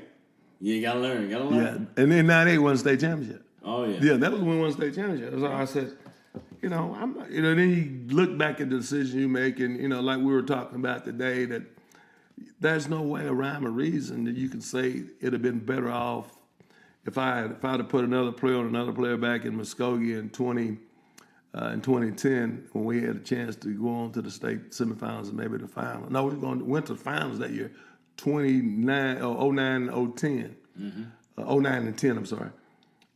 Yeah, you gotta learn. Yeah, and then 98 won the state championship. Oh, yeah. Yeah, that was when we won the state championship. So I said, then you look back at the decision you make, and, like we were talking about today, that there's no way, a rhyme or reason that you can say it'd have been better off if I'd have put another player back in Muskogee in 2010 when we had a chance to go on to the state semifinals and maybe the final. No, we went to the finals that year, 09 and 10. 09 and 10, I'm sorry.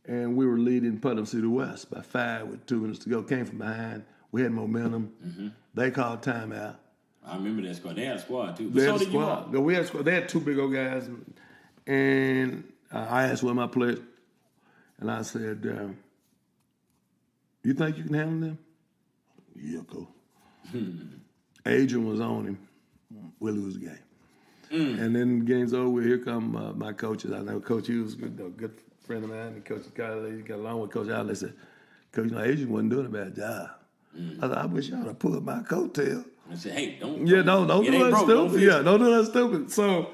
And we were leading Putnam City West by 5 with 2 minutes to go. Came from behind. We had momentum. They called timeout. I remember that squad. They had a squad, too. They had a squad. No, we had a squad. They had 2 big old guys. And I asked one of my players, and I said, you think you can handle them? Yeah, cool. Adrian was on him. We'll lose the game. And then the game's over. Here come my coaches. I know Coach Hughes, good friend of mine, and Coach Kylie, got along with Coach Allen. They said, Coach, Adrian wasn't doing a bad job. I said, I wish y'all would pulled my coattail. I said, hey, don't do that stupid. Yeah, don't do that stupid. So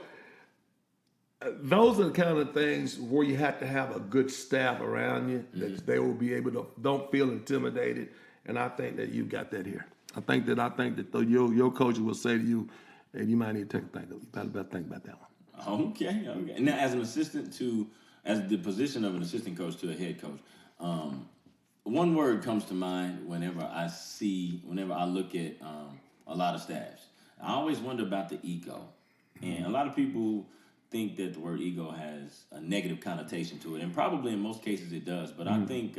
those are the kind of things where you have to have a good staff around you that they will be able to don't feel intimidated. And I think that you got that here. I think that your coach will say to you, hey, you might need to take a think. You probably better think about that one. Okay. Now, as the position of an assistant coach to a head coach, one word comes to mind whenever I look at a lot of staffs. I always wonder about the ego. And a lot of people think that the word ego has a negative connotation to it, and probably in most cases it does. But I think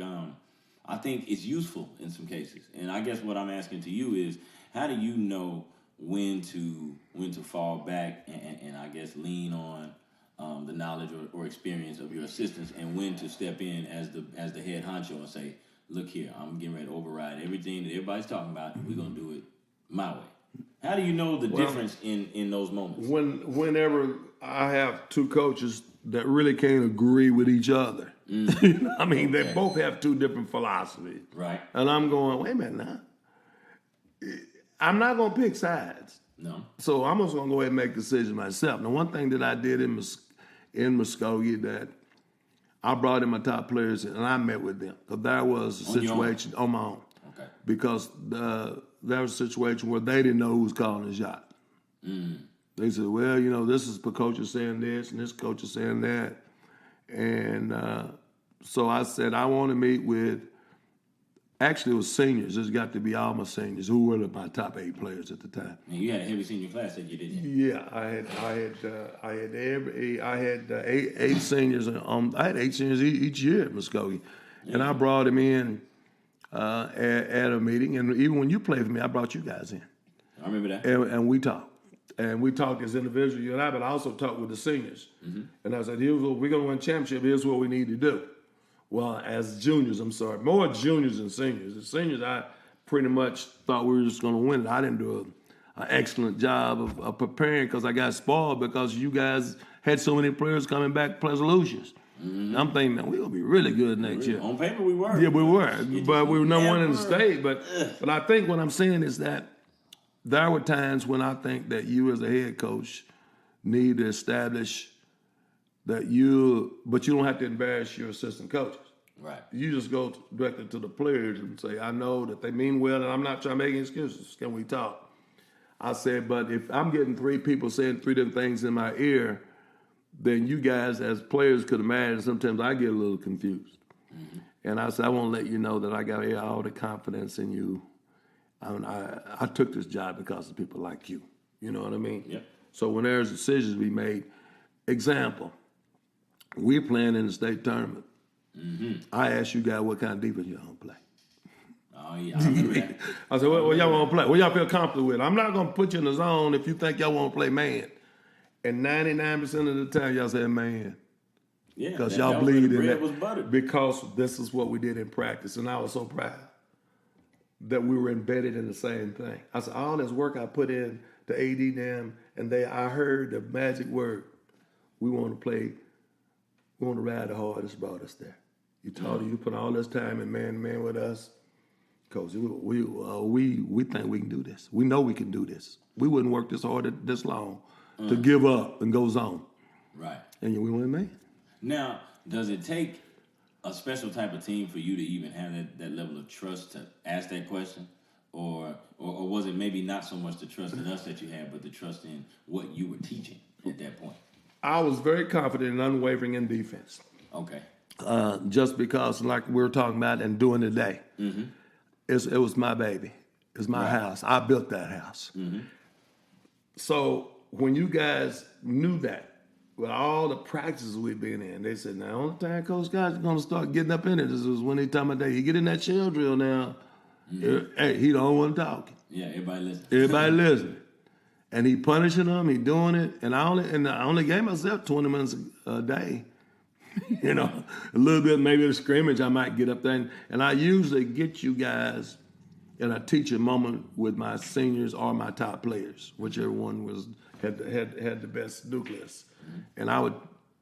it's useful in some cases. And I guess what I'm asking to you is, how do you know when to fall back and I guess lean on the knowledge or experience of your assistants, and when to step in as the head honcho and say, look here, I'm getting ready to override everything that everybody's talking about. We're going to do it my way. How do you know the difference in those moments? Whenever I have two coaches that really can't agree with each other, you know, I mean, they both have two different philosophies. Right. And I'm going, wait a minute now. I'm not going to pick sides. No. So I'm just going to go ahead and make decisions myself. Now, one thing that I did in Muskogee that I brought in my top players and I met with them. Because there was a situation on my own. Okay. Because there was a situation where they didn't know who was calling the shot. They said, well, you know, this is the coach is saying this and this coach is saying that. And so I said, I want to meet with, actually it was seniors. It's got to be all my seniors, who were my top 8 players at the time. And you had a heavy senior class that you didn't. Yeah, I had 8 seniors. I had 8 seniors each year at Muskogee. Yeah. And I brought them in at a meeting. And even when you played for me, I brought you guys in. I remember that. And we talked. And we talked as individuals, you and I, but I also talked with the seniors. And I said, here's what we're going to win a championship. Here's what we need to do. Well, as juniors, I'm sorry, more juniors than seniors. The seniors, I pretty much thought we were just going to win it. I didn't do an excellent job of preparing because I got spoiled because you guys had so many players coming back resolutions. I'm thinking, man, we're going to be really good next year. On paper, we were. Yeah, we were. But we were number one in the state. But I think what I'm saying is that there were times when I think that you as a head coach need to establish that but you don't have to embarrass your assistant coaches. Right. You just go directly to the players and say, I know that they mean well and I'm not trying to make any excuses. Can we talk? I said, but if I'm getting 3 people saying 3 different things in my ear, then you guys as players could imagine sometimes I get a little confused. And I said, I want to let you know that I got all the confidence in you. I took this job because of people like you. You know what I mean? Yep. So when there's decisions to be made, example, we're playing in the state tournament. I asked you guys what kind of defense y'all want to play. Oh, yeah, I remember that. I said, what y'all want to play? What y'all feel comfortable with? I'm not going to put you in the zone if you think y'all want to play man. And 99% of the time, y'all say man. Yeah, because y'all bleed in that. Was buttered. Because this is what we did in practice. And I was so proud that we were embedded in the same thing. I said, all this work I put in to AD them, and I heard the magic word. We want to play. We want to ride the hardest brought us there. You put all this time in man-to-man with us, Coach. We think we can do this. We know we can do this. We wouldn't work this hard this long to give up and go zone. Right. And we win, man. Now, does it take a special type of team for you to even have that level of trust to ask that question? Or was it maybe not so much the trust in us that you had, but the trust in what you were teaching at that point? I was very confident and unwavering in defense. Okay. Just because, like we were talking about and doing today, it was my baby. It's my house. I built that house. So when you guys knew that, with all the practices we've been in, they said, now, the only time Coach Scott's going to start getting up in it is when he talking about that. He get in that shell drill now. Hey, he the only one talking. Yeah, everybody listening. Everybody listening. And he punishing them, he doing it. And I only gave myself 20 minutes a day. You know, a little bit, maybe a scrimmage, I might get up there. And I usually get you guys in a teaching moment with my seniors or my top players, whichever one had the best nucleus. And I would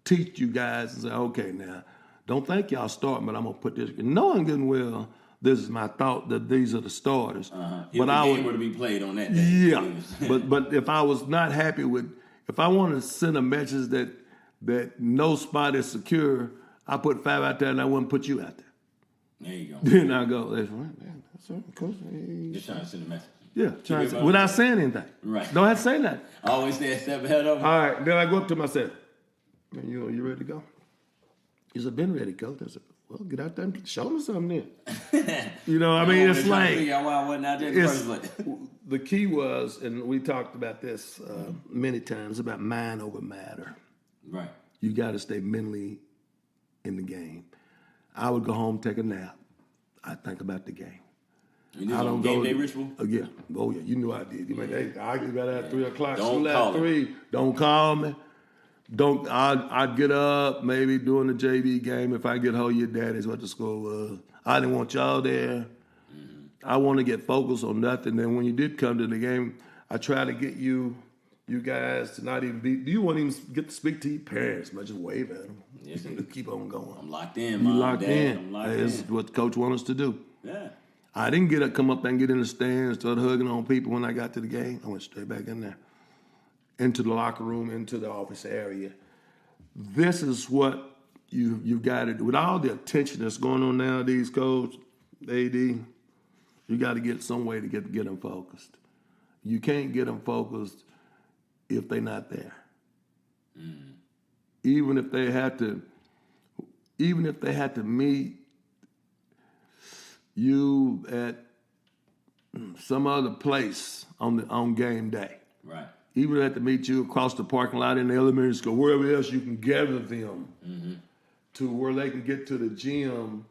teach you guys and say, okay, now, don't think y'all starting, but I'm going to put this. Knowing good and well, this is my thought that these are the starters. If the game were to be played on that day. Yeah, but if I was not happy with, if I wanted to send a message that no spot is secure, I put 5 out there and I wouldn't put you out there. There you go. Then I go, that's right, man. That's right, Coach. Just trying to send a message. Yeah, without saying anything. Right. Don't have to say that. Always stay a step ahead of them. All right, then I go up to myself. Man, you ready to go? He said, been ready, Coach. I said, well, get out there and show me something then. You know, I mean, it's like, the key was, and we talked about this many times, about mind over matter. Right. You got to stay mentally in the game. I would go home, take a nap. I think about the game. You did a game day ritual? Yeah. Oh, yeah. You knew I did. I get about at 3 o'clock. Don't call 3. Don't call me. I'd get up maybe during the JV game if I get hold of your daddy's what the score was. I didn't want y'all there. I want to get focused on nothing. Then when you did come to the game, I try to get you guys to not even be. Do you want to even get to speak to your parents? But just wave at them. Yes, Keep on going. I'm locked in, You Mom, locked Dad. in. I'm locked That's in. what coach wants us to do. Yeah. I didn't come up there and get in the stands, start hugging on people when I got to the game. I went straight back in there, into the locker room, into the office area. This is what you've got to do. With all the attention that's going on nowadays, Coach, AD, you got to get some way to get them focused. You can't get them focused if they're not there. Even if they had to meet you at some other place on game day. Right. Even if they had to meet you across the parking lot in the elementary school, wherever else you can gather them to where they can get to the gym.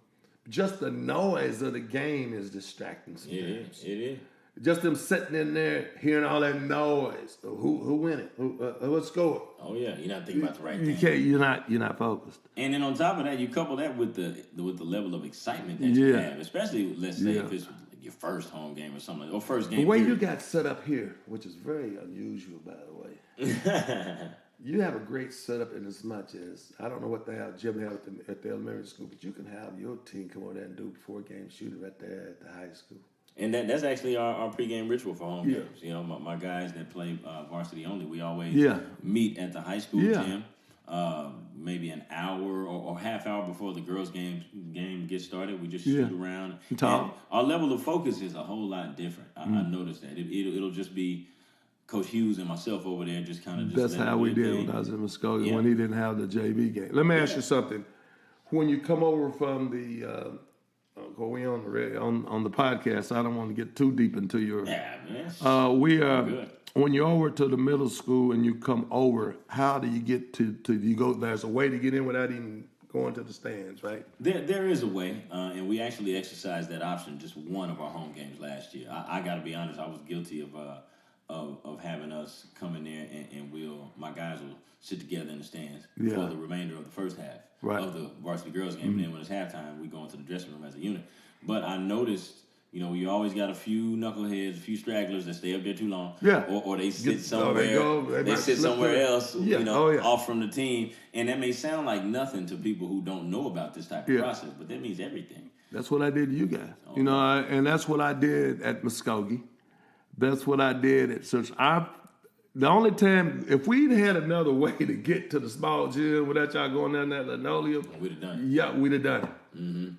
Just the noise of the game is distracting sometimes. It is. Just them sitting in there hearing all that noise. Who win it? What score? Oh yeah, you're not thinking about the right You thing. can't. You're not focused. And then on top of that, you couple that with the level of excitement that you Yeah. have, especially let's say Yeah. if it's your first home game or something, or first game. The way you period. got set up here, which is very unusual, by the way. You have a great setup in as much as, I don't know what the hell Jim had at the elementary school, but you can have your team come over there and do 4-game shooting right there at the high school. And that's actually our pregame ritual for home Yeah. games. You know, my guys that play varsity only, we always Yeah. meet at the high school Yeah. gym, maybe an hour or half hour before the girls' game gets started. We just Yeah. shoot around. Talk. And our level of focus is a whole lot different. I noticed that. It'll just be Coach Hughes and myself over there just kind of just. That's letting how them we do their did thing. when I was in Muskogee, Yeah. when he didn't have the JV game. Let me ask you something. When you come over from the, we on the podcast, I don't want to get too deep into your. Yeah, man. We are Good. when you're over to the middle school and you come over. How do you get to you go? There's a way to get in without even going to the stands, right? There is a way, and we actually exercised that option just one of our home games last year. I got to be honest, I was guilty of having us come in there and my guys will sit together in the stands Yeah. for the remainder of the first half Right. of the varsity girls game. And then when it's halftime, we go into the dressing room as a unit. But I noticed, you always got a few knuckleheads, a few stragglers that stay up there too long. Yeah. Or they sit They somewhere. They might sit slip somewhere through. else. Yeah. Oh, yeah. Off from the team. And that may sound like nothing to people who don't know about this type of Yeah. process, but that means everything. That's what I did to you guys. And that's what I did at Muskogee. That's what I did at Search. The only time, if we'd had another way to get to the small gym without y'all going down that linoleum, We'd have done it. yeah, we'd have done it. Mm-hmm.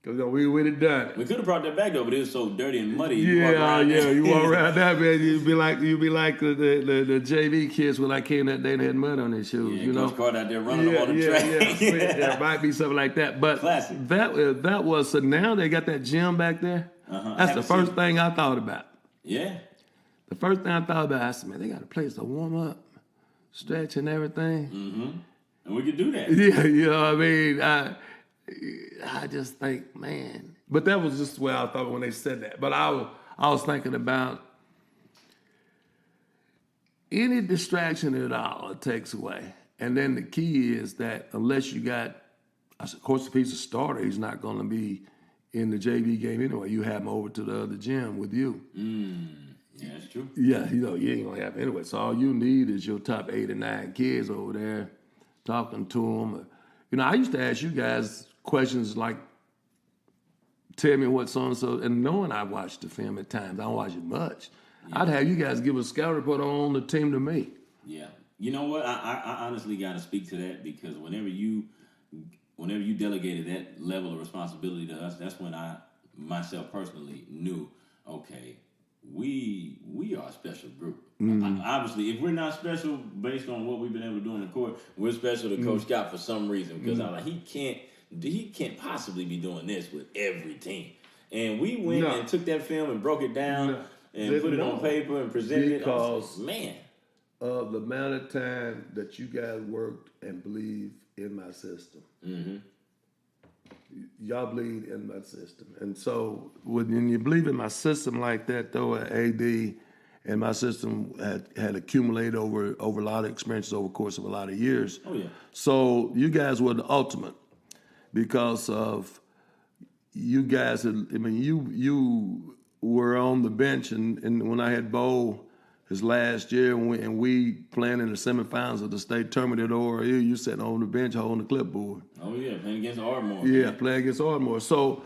Because we'd have done it. We could have brought that back though, but it was so dirty and muddy. You walk Yeah, around there. you walk around that, man. You'd be like the JV kids when I came that day and had mud on their shoes. Yeah, you know, Coach Carter out there running them on the track. Yeah, it might be something like that. But Classic. that was so now they got that gym back there. That's Haven't the first seen thing I thought about. Yeah. The first thing I thought about, I said, man, they got a place to warm up, stretch and everything. Mm-hmm. And we could do that. Yeah, you know what I mean? I just think, man. But that was just the way I thought when they said that. But I was thinking about any distraction at all it takes away. And then the key is that unless you got, of course, if he's a starter, he's not going to be in the JV game anyway. You have him over to the other gym with you. Yeah, that's true. Yeah, you ain't going to have him anyway. So all you need is your top 8 or 9 kids over there talking to them. I used to ask you guys questions like, tell me what so-and-so, and knowing I watched the film at times, I don't watch it much. Yeah. I'd have you guys give a scout report on the team to me. Yeah. You know what? I honestly got to speak to that because whenever you delegated that level of responsibility to us, that's when I, myself personally, knew, okay, we are a special group. Obviously, if we're not special based on what we've been able to do on the court, we're special to Coach Scott for some reason because I'm like, he can't possibly be doing this with every team. And we went and took that film and broke it down and put it on paper and presented it. Because man, of the amount of time that you guys worked and believed in my system. Mm-hmm. Y'all believe in my system. And so when you believe in my system like that, though, at AD, and my system had accumulated over a lot of experiences over the course of a lot of years. Oh yeah. So you guys were the ultimate because of you guys. I mean, you were on the bench, and when I had Bo his last year, and we playing in the semifinals of the state tournament at ORU, you sitting on the bench holding the clipboard. Oh yeah, playing against Ardmore. Yeah, playing against Ardmore. So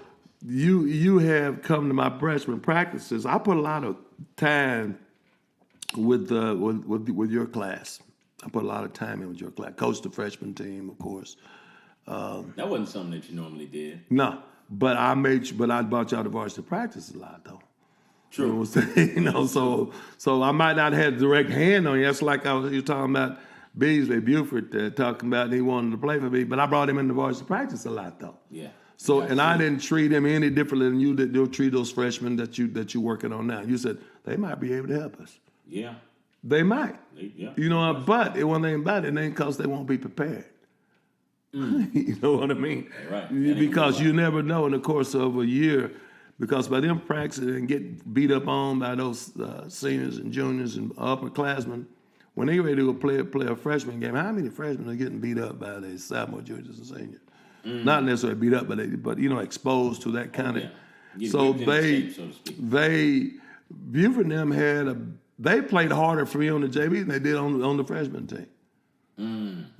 you have come to my freshman practices. I put a lot of time with your class. I put a lot of time in with your class. Coached the freshman team, of course. That wasn't something that you normally did. No, but I brought y'all to varsity practice a lot though. True. You know what I'm saying? So I might not have direct hand on you. That's like you talking about Beasley Buford talking about he wanted to play for me, but I brought him into varsity practice a lot though. Yeah. So and I didn't treat him any differently than you did. You'll treat those freshmen that you're working on now. You said they might be able to help us. Yeah. They might. Yeah. You know, but one thing about it ain't because they won't be prepared. You know what I mean? Right. Because you never know in the course of a year. Because by them practicing and get beat up on by those seniors and juniors and upperclassmen, when they ready to play a freshman game, how many freshmen are getting beat up by their sophomore, juniors, and seniors? Not necessarily beat up, but exposed to that kind of. Yeah. So shape, so to speak. Buford and them they played harder for me on the JV than they did on the freshman team.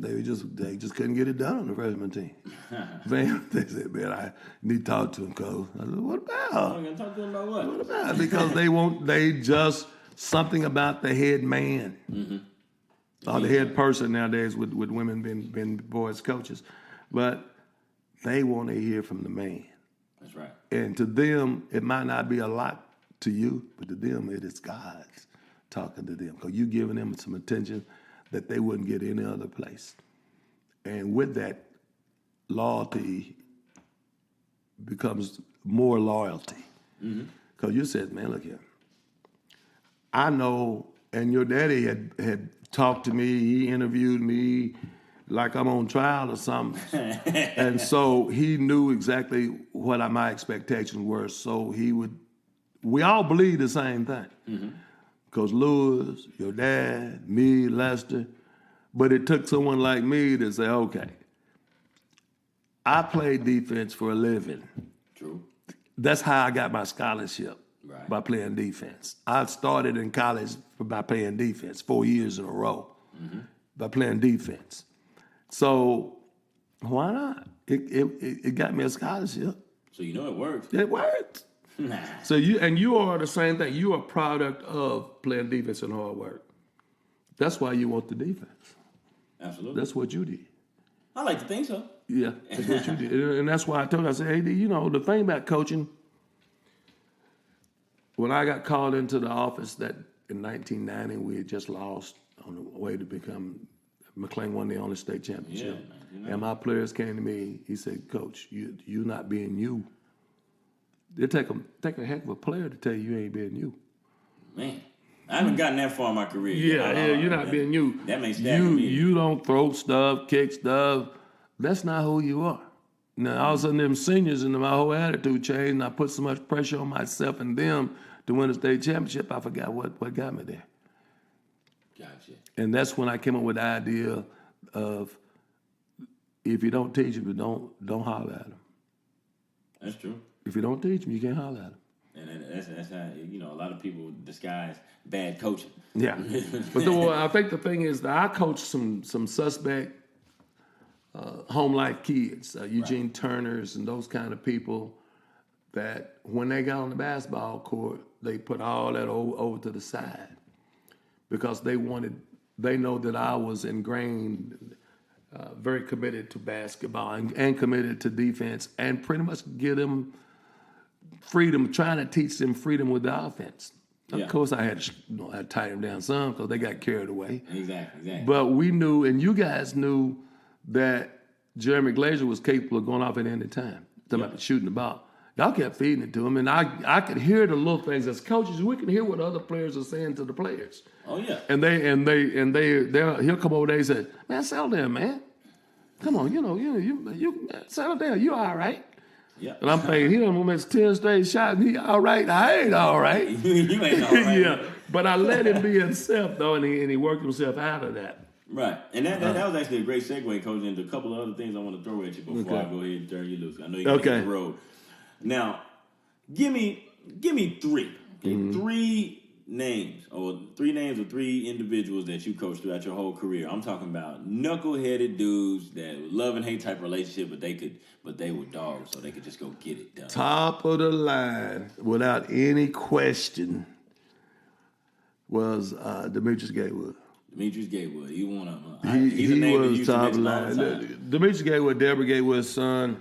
They just couldn't get it done on the freshman team. They said, man, I need to talk to him, Coach. I said, what about? I'm gonna talk to him about what? What about? Because they just something about the head man. Or the head person nowadays with women being boys coaches. But they want to hear from the man. That's right. And to them, it might not be a lot to you, but to them, it is God talking to them. Because you're giving them some attention that they wouldn't get any other place. And with that, loyalty becomes more loyalty. Because you said, man, look here. I know, and your daddy had talked to me, he interviewed me like I'm on trial or something. And so he knew exactly what my expectations were. So we all believe the same thing. Because Lewis, your dad, me, Lester, but it took someone like me to say, okay, I play defense for a living. True. That's how I got my scholarship, Right. by playing defense. I started in college by playing defense 4 years in a row by playing defense. So why not? It got me a scholarship. So you know it works. It worked. So you are the same thing. You are a product of playing defense and hard work. That's why you want the defense. Absolutely. That's what you did. I like to think so. Yeah, that's what you did. And that's why I told you, I said, hey, the thing about coaching, when I got called into the office that in 1990, we had just lost on the way to become, McLean won the only state championship. Yeah, and my players came to me, he said, Coach, you not being you. It take a heck of a player to tell you ain't being you. Man, I haven't gotten that far in my career. You're not being you. That makes that me. You don't throw stuff, kick stuff. That's not who you are. Now, all of a sudden, them seniors and my whole attitude changed, and I put so much pressure on myself and them to win a state championship, I forgot what got me there. Gotcha. And that's when I came up with the idea of if you don't teach them, don't holler at them. That's true. If you don't teach them, you can't holler at them. And that's how, a lot of people disguise bad coaching. Yeah. But I think the thing is that I coached some suspect home life kids, Eugene Turners and those kind of people that when they got on the basketball court, they put all that over to the side because they know that I was ingrained, very committed to basketball and committed to defense and pretty much give them freedom, trying to teach them freedom with the offense. Yeah. Of course, I had to tie them down some because they got carried away. Exactly. But we knew, and you guys knew, that Jeremy Glazer was capable of going off at any time. Talking about shooting the ball. Y'all kept feeding it to him, and I could hear the little things as coaches. We can hear what other players are saying to the players. Oh yeah. And he'll come over there and say, "Man, settle down, man. Come on, you settle down. You all right." Yeah. And I'm thinking, he done missed 10 straight shots, and he all right? I ain't all right. You ain't all right. Yeah, but I let him be himself, though, and he worked himself out of that. Right. And that was actually a great segue, Coach, into a couple of other things I want to throw at you before I go ahead and turn you loose. I know you're going the road. Now, give me three. Okay? 3 names or 3 names of 3 individuals that you coached throughout your whole career. I'm talking about knuckleheaded dudes that love and hate type relationship, but they were dogs, so they could just go get it done. Top of the line, without any question, was Demetrius Gatewood. Demetrius Gatewood, he won up. He was top of the line. Demetrius Gatewood, Deborah Gatewood's son,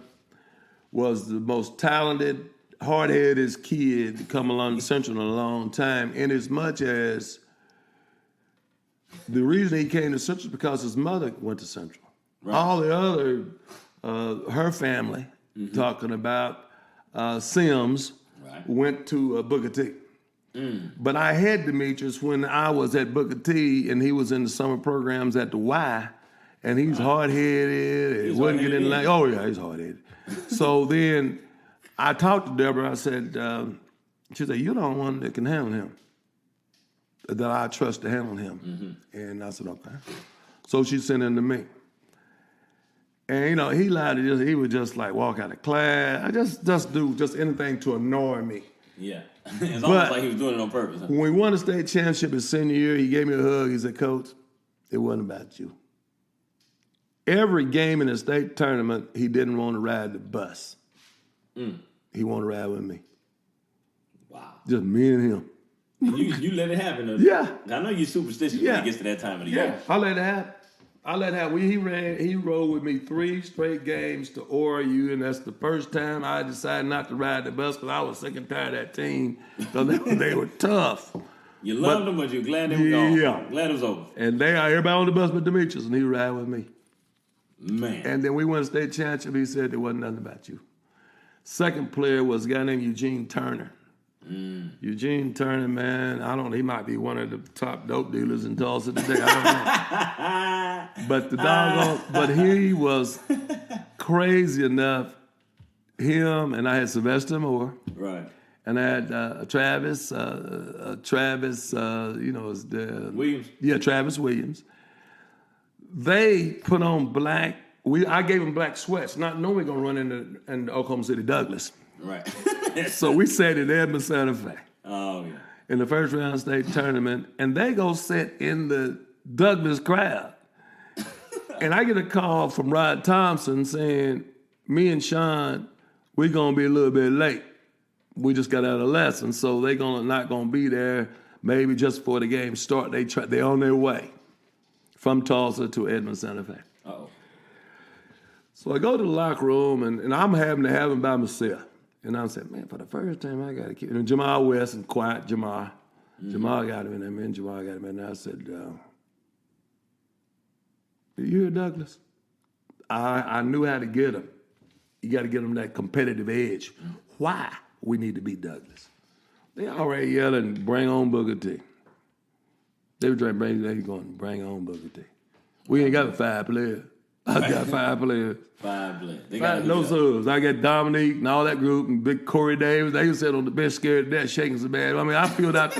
was the most talented, hard-headed kid to come along the Central in a long time, in as much as the reason he came to Central is because his mother went to Central. Right. All the other, her family, talking about Sims, went to Booker T. But I had Demetrius when I was at Booker T, and he was in the summer programs at the Y, and he's hard-headed. He wouldn't get in line. Oh, yeah, he's hard-headed. So then I talked to Deborah. I said, she said, you're the only one that can handle him, that I trust to handle him. And I said, okay. So she sent him to me. And, you know, he lied to he would just like walk out of class. I just do anything to annoy me. Yeah. It's almost like he was doing it on purpose. Huh? When we won the state championship his senior year, he gave me a hug. He said, Coach, it wasn't about you. Every game in the state tournament, he didn't want to ride the bus. He wanted to ride with me. Wow. Just me and him. You let it happen, though. Yeah. I know you're superstitious when it gets to that time of the year. I let it happen. He rode with me 3 straight games to ORU, and that's the first time I decided not to ride the bus because I was sick and tired of that team because they were tough. You loved them, but you're glad they were gone. Yeah. Glad it was over. And everybody on the bus but Demetrius, and he would ride with me. Man. And then we won a state championship. He said there wasn't nothing about you. Second player was a guy named Eugene Turner. Eugene Turner, man, he might be one of the top dope dealers in Tulsa today. I don't know. But the doggone, but he was crazy enough. Him and I had Sylvester Moore. Right. And I had Travis, Williams. Yeah, Travis Williams. They put on black. I gave them black sweats, not knowing we're gonna run into Oklahoma City Douglas. Right. So we sat in Edmond Santa Fe. Oh, yeah. In the first round state tournament, and they go sit in the Douglas crowd. And I get a call from Rod Thompson saying, me and Sean, we're going to be a little bit late. We just got out of lesson, so they're not going to be there maybe just before the game start. They're on their way from Tulsa to Edmond Santa Fe. Uh-oh. So I go to the locker room, and I'm having to have him by myself. And I said, man, for the first time, I got to keep. And Jamal West and quiet Jamal. Jamal got him in there, man. Jamal got him in there. I said, you hear Douglas? I knew how to get him. You got to get him that competitive edge. Why we need to beat Douglas? They already yelling, bring on Booker T. They were trying to bring on Booker T. We ain't got 5 players. I got 5 players. 5 players. No subs. I got Dominique and all that group and Big Corey Davis. They sit on the bench scared to death, shaking so bad. I mean, I filled out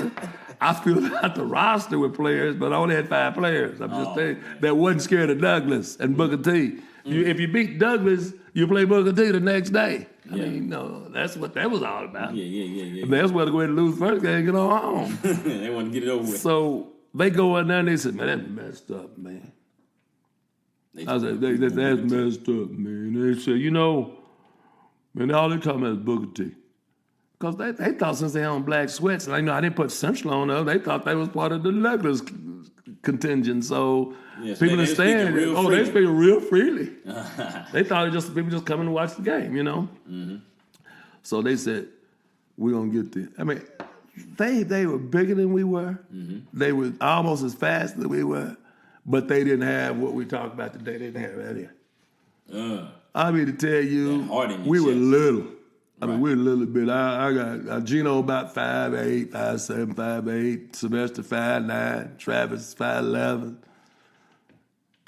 the roster with players, but I only had 5 players. I'm just saying that wasn't scared of Douglas and Booker T. If you beat Douglas, you play Booker T the next day. I mean, no, that's what that was all about. Yeah. That's why to go ahead and lose first game and get on home. They want to get it over with. So they go in there and they said, man, that's messed up, man. I said, that's messed up, man. They said, man, all they talking about is Booker T. Because they thought since they on black sweats, and I didn't put Central on them, they thought they was part of the Douglas contingent. So people are saying, they speaking real freely. They thought people just coming to watch the game, Mm-hmm. So they said, we're going to get this. I mean, they were bigger than we were. Mm-hmm. They were almost as fast as we were. But they didn't have what we talked about today. They didn't have that here. I mean, to tell you, we were little. I mean, we were a little bit. I got Gino about 5'8", 5'7", 5'8", Sylvester 5'9", Travis 5'11".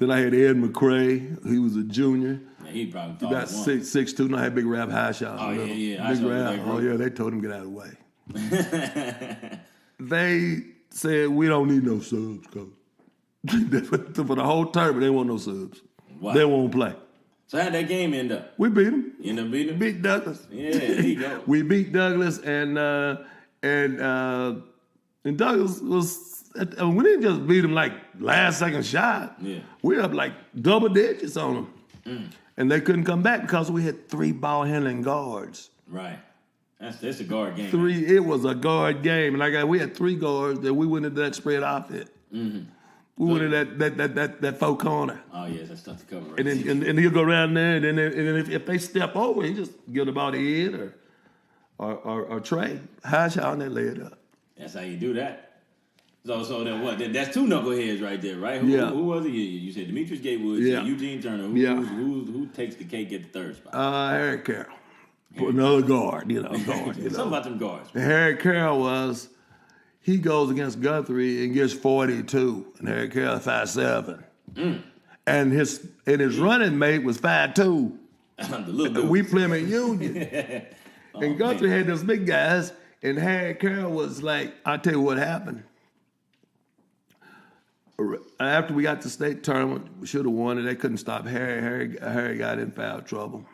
Then I had Ed McCray. He was a junior. Yeah, he probably thought About 6'2". No, I had Big Rap High Shot. Oh, yeah. Big Rap. Oh, yeah, they told him to get out of the way. They said, we don't need no subs, coach. For the whole tournament, they want no subs. Wow. They won't play. So how'd that game end up? We beat them. You end up beating them? Beat Douglas. Yeah, there you go. We beat Douglas, and Douglas was. We didn't just beat them like last second shot. Yeah. We were up like double digits on them, and they couldn't come back because we had 3 ball handling guards. Right. That's a guard game. 3. It was a guard game, and we had 3 guards that we went into that spread offense. Mm-hmm. We went into that 4 corner. Oh yeah, that's tough to cover. Right? And he'll go around there, and then if they step over, he just get the ball to Ed or Trey. High shot and they lay it up. That's how you do that. So then what? That's 2 knuckleheads right there, right? Who was it? You said Demetrius Gatewood, yeah. Eugene Turner. Who takes the cake at the 3rd spot? Harry Carroll. Another guard, Something about them guards. Harry Carroll he goes against Guthrie and gets 42, and Harry Carroll 5'7". And his running mate was 5'2". The little dude. We play him at Union. And Guthrie had those big guys, and Harry Carroll was like, I'll tell you what happened. After we got to state tournament, we should have won it. They couldn't stop Harry. Harry got in foul trouble.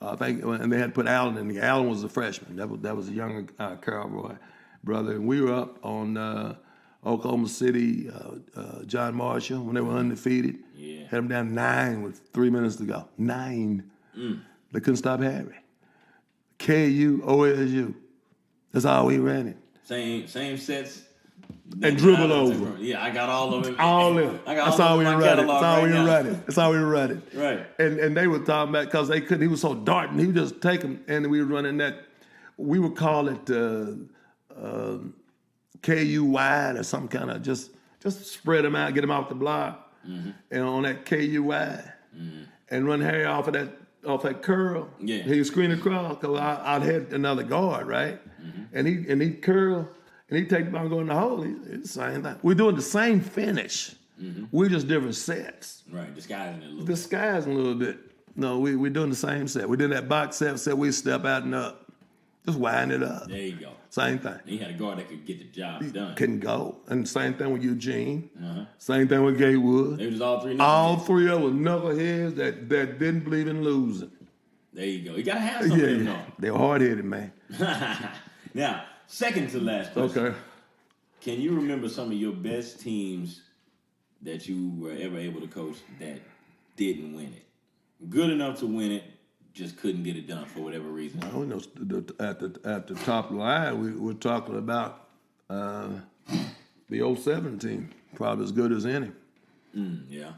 I think, and they had to put Allen in. Allen was a freshman. That was a younger Carroll brother. And we were up on Oklahoma City, John Marshall, when they were undefeated. Yeah. Had them down 9 with 3 minutes to go. 9. They couldn't stop Harry. KU, OSU. That's all we ran it. Same sets. And dribble over. Yeah, I got all of them. All of it. That's all we were running. That's all we were running. That's all we were running. Right. And they were talking about, because they couldn't, he was so darting, he would just take them, and we were running that, we would call it KU wide or some kind of, just spread them out, get them off the block, and on that KU wide, and run Harry off that curl. Yeah. He would screen across, because I'd had another guard, right? And he'd curl, and he'd take the ball and go in the hole. It's the same thing. We're doing the same finish. We're just different sets. Right, disguising it a little Disguising a little bit. No, we're doing the same set. We did that box set we step out and up. Just wind it up. There you go. Same thing. He had a guard that could get the job done. Couldn't go. And same thing with Eugene. Same thing with Gatewood. It was all 3 knuckleheads. All 3 of them were knuckleheads that didn't believe in losing. There you go. You got to have something of them. They were hard-headed, man. Now, second to last question. Okay. Can you remember some of your best teams that you were ever able to coach that didn't win it? Good enough to win it, just couldn't get it done for whatever reason. I don't know. At the top line, we're talking about the 07 team, probably as good as any. Yeah.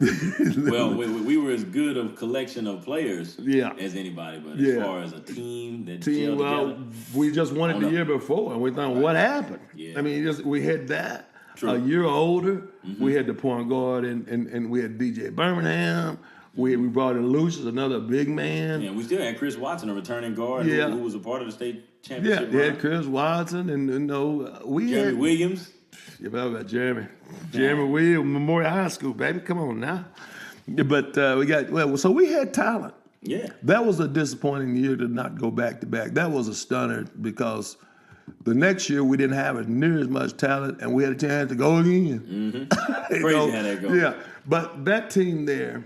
Well, we were as good a collection of players as anybody, but as far as a team that gelled together, we just won it the year before, and we thought, what happened? Yeah. I mean, we had that. True. A year older, we had the point guard, and we had DJ Birmingham. We brought in Lucius, another big man. Yeah, we still had Chris Watson, a returning guard who was a part of the state championship. Yeah, we had Chris Watson, and we Jeremy had Williams. You know about Jeremy. Jeremy Williams, Memorial High School, baby. Come on now. But so we had talent. Yeah. That was a disappointing year to not go back to back. That was a stunner because the next year we didn't have near as much talent, and we had a chance to go again. Crazy how that goes. Yeah, but that team there,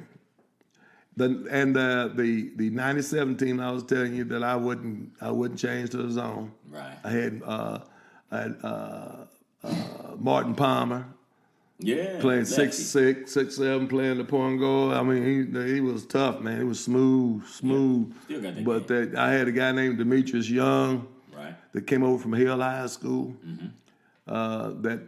the 97 team, I was telling you that I wouldn't change to the zone. Right. I had Martin Palmer. Yeah. Playing 6'6", 6'7", playing the point guard. I mean, he was tough, man. He was smooth. Yeah. Still got that But game. I had a guy named Demetrius Young. Right. That came over from Hill High School. That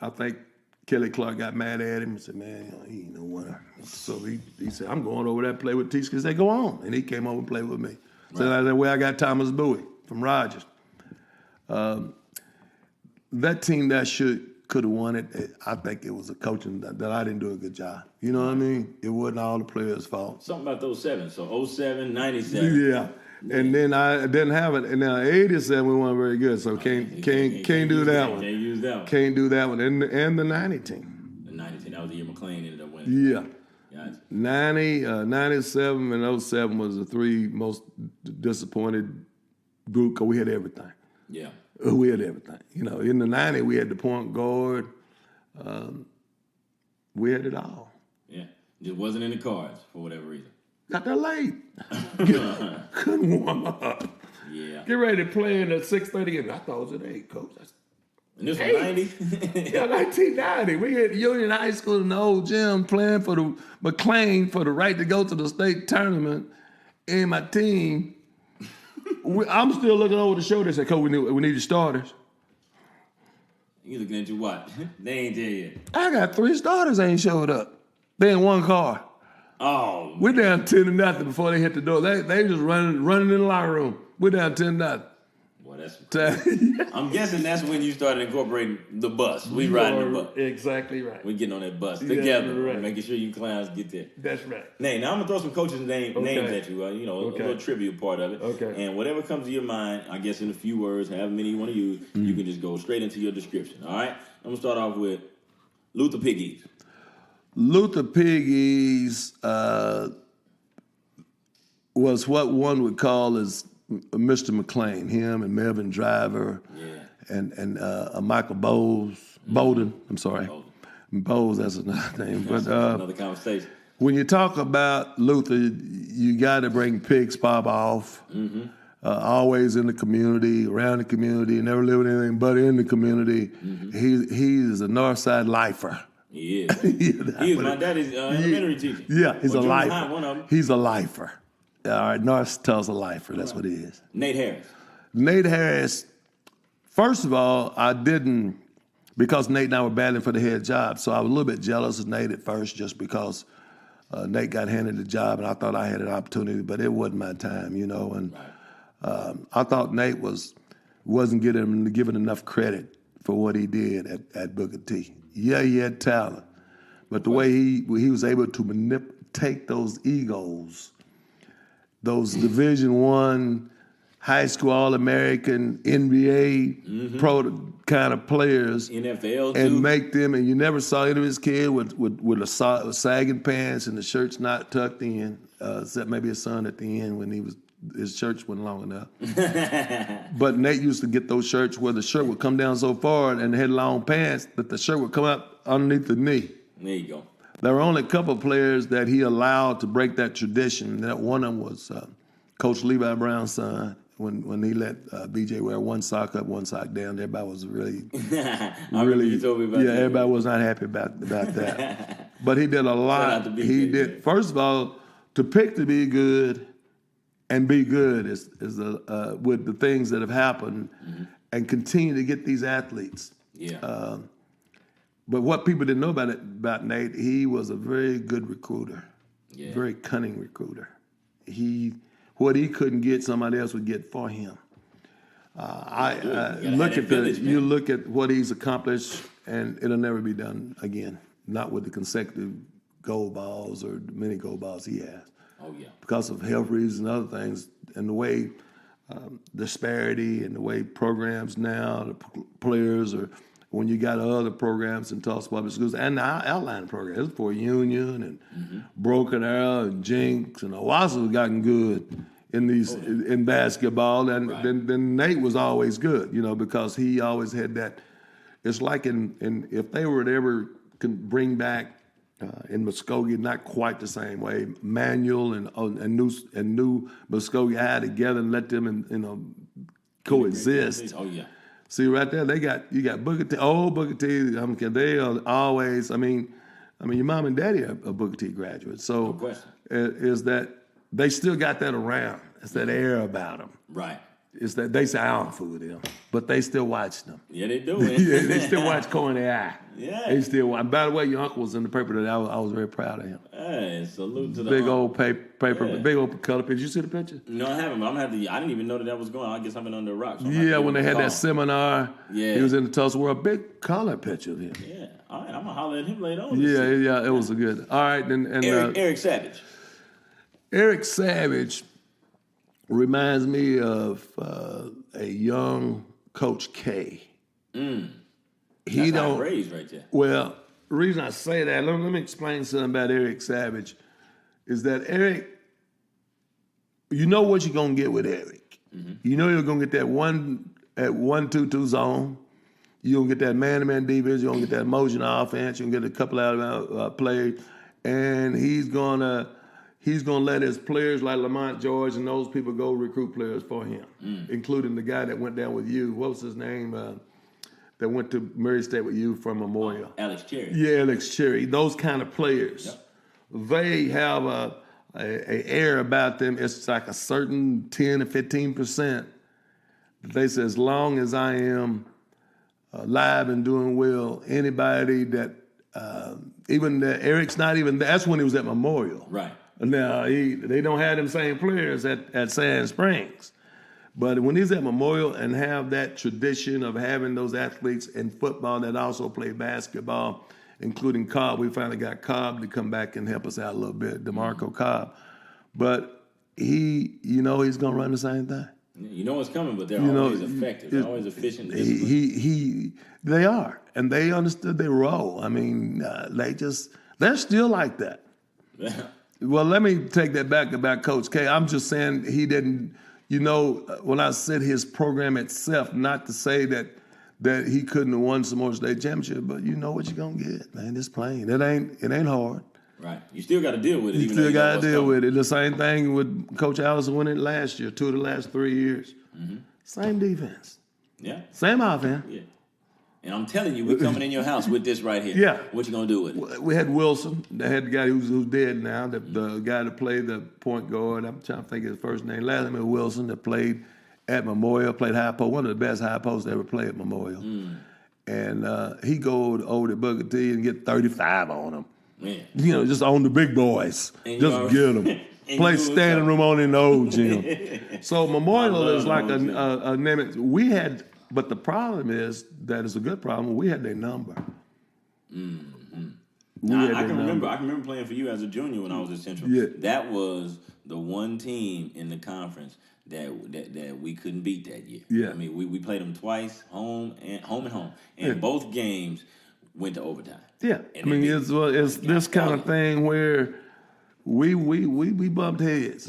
I think Kelly Clark got mad at him and said, man, he ain't no winner. So he said, I'm going over there to play with T. Because they go on. And he came over and played with me. Right. So that's where I got Thomas Bowie from Rogers. That team that could have won it. I think it was a coaching that I didn't do a good job. You know what I mean? It wasn't all the players' fault. Something about those 7. So 07, 97. Yeah. And then I didn't have it. And now 87 we weren't very good. So can't do that one. Can't use that one. Can't do that one. And the 90 team. The 90 team. That was the year McLean ended up winning. Yeah. Gotcha. 97 and 07 was the three most disappointed group because we had everything. Yeah. We had everything. In the 90s, we had the point guard. We had it all. Yeah. It wasn't in the cards for whatever reason. Got there late. Couldn't warm up. Yeah. Get ready to play in at 6:30 and I thought it was at 8, Coach. And this was 90? Yeah, 1990. We had Union High School in the old gym playing for the McLean for the right to go to the state tournament. And my team, I'm still looking over the shoulder and say, Coach, we need the starters. You looking at your watch. They ain't there yet. I got 3 starters ain't showed up. They in one car. Oh. We're down 10-0 before they hit the door. They just running in the locker room. We're down 10-0. Boy, that's. I'm guessing that's when you started incorporating the bus. We riding the bus. Exactly right. We getting on that bus together, right. making sure you clowns get there. That's right. Now I'm gonna throw some coaches' names at you. A little trivia part of it. Okay. And whatever comes to your mind, I guess in a few words, however many you want to use, you can just go straight into your description. All right. I'm gonna start off with Luther Piggies. Luther Piggies was what one would call as Mr. McLean. Him and Melvin Driver, and Michael Bolden. I'm sorry, Bowles. That's another name. But another conversation. When you talk about Luther, you got to bring Pig's Pop off. Mm-hmm. Always in the community, around the community, never lived anything but in the community. Mm-hmm. He is a Northside lifer. He is. He is my daddy's elementary teacher. Yeah, he's a lifer. High, one of them. He's a lifer. All right, North Tulsa lifer. That's what he is. Nate Harris. Nate Harris. First of all, I didn't, because Nate and I were battling for the head job, so I was a little bit jealous of Nate at first, just because Nate got handed the job and I thought I had an opportunity, but it wasn't my time, And I thought Nate wasn't given enough credit for what he did at Booker T. Yeah, he had talent, but the way he was able to take those egos, those Division I, high school All-American, NBA pro kind of players, NFL and too. make them. And you never saw any of his kid with a sagging pants and the shirt's not tucked in, except maybe his son at the end when his shirts wasn't long enough. But Nate used to get those shirts where the shirt would come down so far and they had long pants that the shirt would come up underneath the knee. There you go. There were only a couple of players that he allowed to break that tradition. That one of them was Coach Levi Brown's son. When he let BJ wear one sock up, one sock down, everybody was really, you told me about that. Everybody was not happy about that. But he did a lot. He did. First of all, to pick to be good and be good is with the things that have happened, and continue to get these athletes. Yeah. But what people didn't know about Nate, he was a very good recruiter, very cunning recruiter. What he couldn't get, somebody else would get for him. You look at what he's accomplished, and it'll never be done again. Not with the consecutive gold balls or the many gold balls he has. Oh yeah. Because of health reasons and other things, and the way disparity and the way programs now, the players are. When you got other programs in Tulsa Public Schools and the outline programs for Union and Broken Arrow and Jinx and Owasso have gotten good in in basketball, and then Nate was always good, because he always had that. It's like if they were to ever bring back in Muskogee, not quite the same way, Manual and new Muskogee High together and let them coexist. Oh yeah. See right there, you got Booker T, old Booker T. They are always. I mean, your mom and daddy are Booker T graduates, so no question. Is that they still got that around? It's that air about them. Right. It's that they say I don't fool with them, but they still watch them. Yeah, they do. They still watch Corny Eye. Yeah. They still watch. By the way, your uncle was in the paper today. I was very proud of him. Hey, salute to the big old paper, big old color picture. You see the picture? No, I haven't. I didn't even know that was going on. I guess I've been under a rock. So when they had that seminar, he was in the Tulsa World. Big color picture of him. Yeah. All right, I'm gonna holler at him later on. Yeah, it was a good. All right, and Eric Savage. Eric Savage reminds me of a young Coach K. That's raised right there. Well, the reason I say that, let me explain something about Eric Savage, is that Eric, you know what you're going to get with Eric. You know you're going to get that 1-2-2 zone. You're going to get that man-to-man defense. You're going to get that motion offense. You're going to get a couple out plays. And he's going to let his players like Lamont George and those people go recruit players for him, including the guy that went down with you. What was his name? That went to Murray State with you from Memorial. Alex Cherry. Yeah, Alex Cherry. Those kind of players. Yep. They have a air about them. It's like a certain 10 to 15%. They say, as long as I am alive and doing well, anybody that, even that Eric's not even, that's when he was at Memorial. Right. Now, they don't have them same players at Sand Springs. But when he's at Memorial and have that tradition of having those athletes in football that also play basketball, including Cobb. We finally got Cobb to come back and help us out a little bit, DeMarco Cobb. But he's going to run the same thing. You know what's coming, but they're always effective. They're always efficient. They are, and they understood their role. I mean, they're still like that. Well, let me take that back about Coach K. I'm just saying he didn't, when I said his program itself, not to say that he couldn't have won some more state championship, but you know what you're going to get, man. It's plain. It ain't hard. Right. You still got to deal with it. You still got to deal with it. The same thing with Coach Allison winning last year, 2 of the last 3 years. Mm-hmm. Same defense. Yeah. Same offense. Yeah. And I'm telling you, we're coming in your house with this right here. Yeah. What you going to do with it? We had Wilson. They had the guy who's dead now, the guy that played the point guard. I'm trying to think of his first name. Last name was Wilson, that played at Memorial, played high post, one of the best high posts ever played at Memorial. And he go over to Booker T and get 35 on him. Man. Just on the big boys. Just get them. Play standing room on in the old gym. So Memorial is like a name. We had, but the problem is that it's a good problem. We had their number. I can remember playing for you as a junior when I was at Central. Yeah. That was the one team in the conference that we couldn't beat that year. Yeah. I mean, we played them twice, home and home, and both games went to overtime. Yeah, I mean, it's this kind of thing where we bumped heads.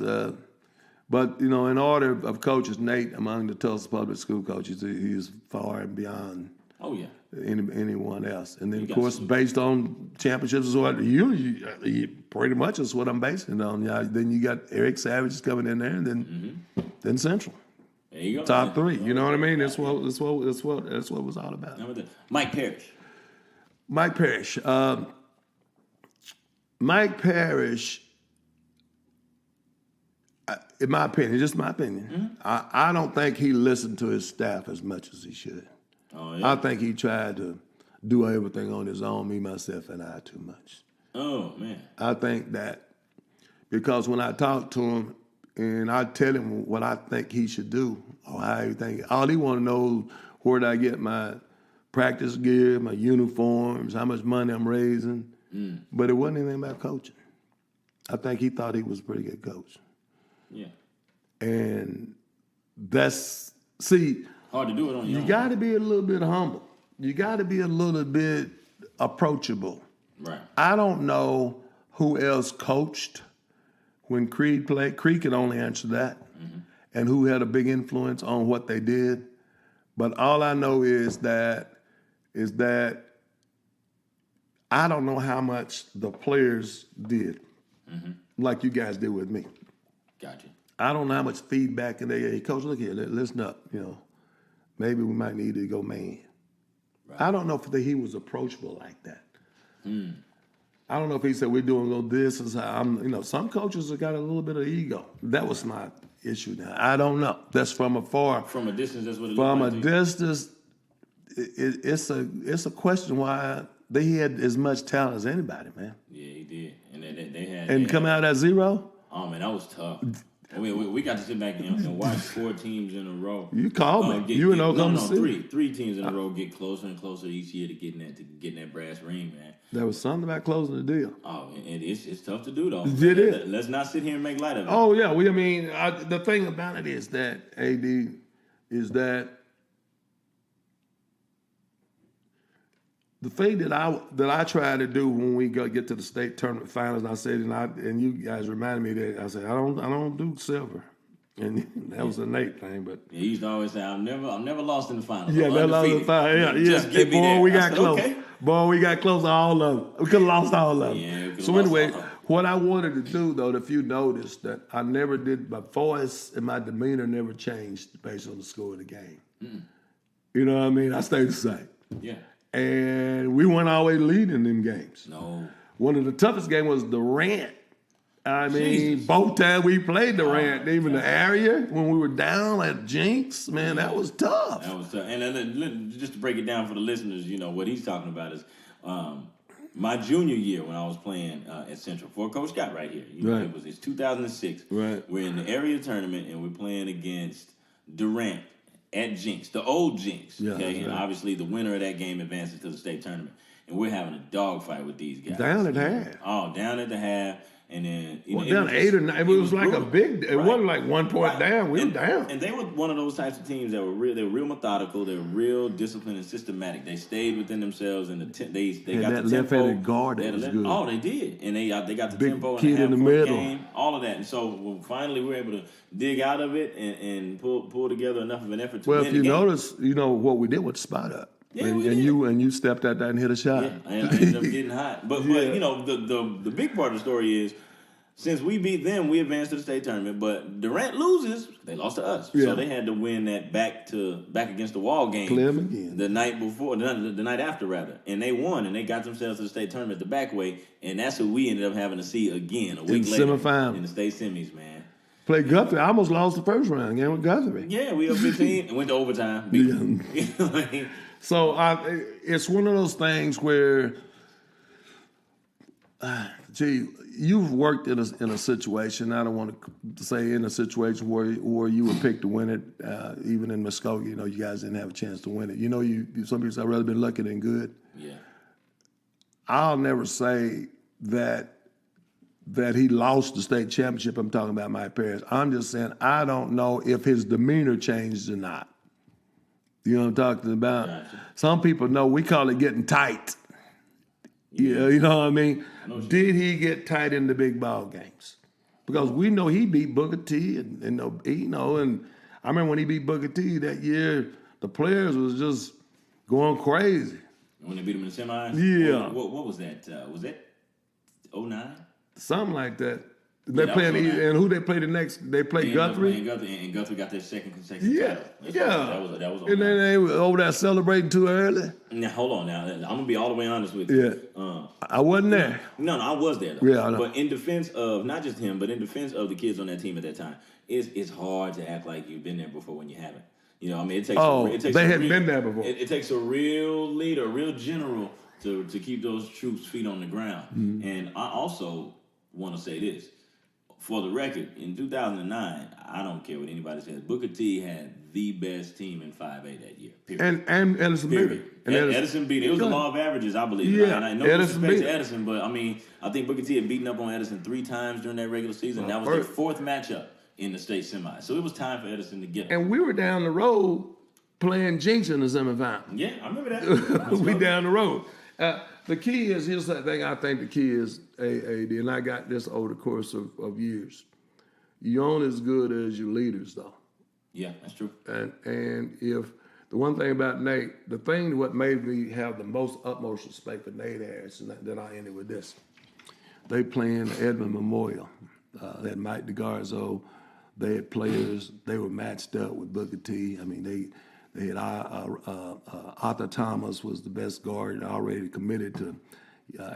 But, in order of coaches, Nate, among the Tulsa public school coaches, he's far and beyond anyone else. And then, of course, based on championships is what you pretty much is what I'm basing it on. Then you got Eric Savage coming in there, and then Central. There you go. Top 3. You know what I mean? That's what it was all about. Mike Parrish. Mike Parrish, in my opinion, just my opinion, I don't think he listened to his staff as much as he should. Oh, yeah. I think he tried to do everything on his own, me, myself, and I too much. Oh, man. I think that because when I talk to him and I tell him what I think he should do or how he think, all he want to know is where did I get my practice gear, my uniforms, how much money I'm raising. But it wasn't anything about coaching. I think he thought he was a pretty good coach. Yeah. And hard to do it on your own. You got to be a little bit humble. You got to be a little bit approachable. Right. I don't know who else coached when Creed played. Creed could only answer that. And who had a big influence on what they did. But all I know is that I don't know how much the players did, like you guys did with me. Gotcha. I don't know how much feedback and hey, coach, look here, listen up. Maybe we might need to go man. Right. I don't know if he was approachable like that. I don't know if he said we're doing this is how I'm. Some coaches have got a little bit of ego. That was my issue. Now I don't know. That's from afar. From a distance, that's what it from looked like. From a distance, it's a question why they had as much talent as anybody, man. Yeah, he did, and they had. And come out at 0. Oh man, that was tough. We got to sit back and watch 4 teams in a row. You called me. You in Oklahoma City. Three teams in a row get closer and closer each year to getting that brass ring, man. There was something about closing the deal. Oh, and it's tough to do though. Did it? Let's not sit here and make light of it. Oh yeah, the thing about it is that AD is that the thing that I try to do when we get to the state tournament finals, and I said, and you guys reminded me that I said I don't do silver, and that was a Nate thing. But yeah, he used to always say, "I'm never lost in the finals." yeah, I'm never lost in the undefeated. finals. Yeah, Just give me boy, that. we I got said, close. okay. Boy, we got close to all of them. We could have lost all of them. Yeah, we could've So lost anyway, all of them. what I wanted to do though, if you noticed that I never did, my voice and my demeanor never changed based on the score of the game. You know what I mean? I stayed the same. Yeah. And we weren't always leading them games. No. One of the toughest games was Durant. I mean, Jesus. both times we played Durant, my even God. the area when we were down at Jinx, man, that was tough. That was tough. And then, just to break it down for the listeners, what he's talking about is my junior year when I was playing at Central for Coach Scott right here. Right. It's 2006. Right. We're in the area tournament and we're playing against Durant at Jinx, the old Jinx. Yeah, okay, and right. obviously the winner of that game advances to the state tournament. And we're having a dogfight with these guys. Down at half. Oh, down at the half. And then Well, down 8 or 9. It was like brutal. a big. It Right. wasn't like 1 point Right. down. We were down. And they were one of those types of teams that were real. They were real methodical. They were real disciplined and systematic. They stayed within themselves, and they And got that the tempo. left-handed guard They that had was a good. Oh, they did, and they got the Big tempo kid and in the half-court middle. game, all of that. And so finally, we were able to dig out of it and pull together enough of an effort to Well, win if the you game. notice, what we did was spot up. Yeah, and, we and did. you stepped out there and hit a shot. Yeah, I ended up getting hot. But the big part of the story is, since we beat them, we advanced to the state tournament. But Durant loses, they lost to us. Yeah. So they had to win that back against the wall game. Play 'em again. The night before, the night after rather. And they won, and they got themselves to the state tournament the back way. And that's who we ended up having to see again a week the later. semifinal. In the state semis, man. Played Guthrie. I almost lost the first round game with Guthrie. Yeah, we up 15 and went to overtime. Beat them. You know what I mean? So it's one of those things where, you've worked in a situation. I don't want to say in a situation where you were picked to win it. Even in Muskogee, you guys didn't have a chance to win it. Some people say I'd rather been lucky than good. Yeah. I'll never say that he lost the state championship. I'm talking about my parents. I'm just saying I don't know if his demeanor changed or not. You know what I'm talking about? Gotcha. Some people know we call it getting tight. Yeah, you know what I mean? Did he get tight in the big ball games? Because we know he beat Booker T, and I remember when he beat Booker T that year, the players was just going crazy. When they beat them in the semis? Yeah. What was that? Was that 09? Something like that. They that was playing, all right. and who they played the next? They played Guthrie. And Guthrie got their second consecutive Yeah, title. yeah. That was And then they were over there celebrating too early. Now, hold on. Now, I'm going to be all the way honest with you. Yeah, I wasn't there. No, I was there, though. Yeah, I know. But in defense of, not just him, but in defense of the kids on that team at that time, it's hard to act like you've been there before when you haven't. It takes they hadn't been there before. It takes a real leader, a real general to keep those troops' feet on the ground. Mm-hmm. And I also want to say this. For the record, in 2009, I don't care what anybody says, Booker T had the best team in 5A that year. Period. And Edison beat Period. it. And Edison beat it. It was the law of averages, I believe. Yeah, And I no Edison disrespect beat to it. Edison, but I think Booker T had beaten up on Edison 3 times during that regular season. That was their first- 4th matchup in the state semi. So it was time for Edison to get him. And we were down the road playing Jinx in the semifinal. Yeah, I remember that. We down the road. The key is, here's that thing I think the key is, AD, and I got this over the course of years. You're only as good as your leaders, though. Yeah, that's true. And if the one thing about Nate, the thing what made me have the utmost respect for Nate Harris, and then I ended with this. They playing the Edmond Memorial. They had Mike DeGarzo. They had players. They were matched up with Booker T. I mean, they had Arthur Thomas was the best guard already committed to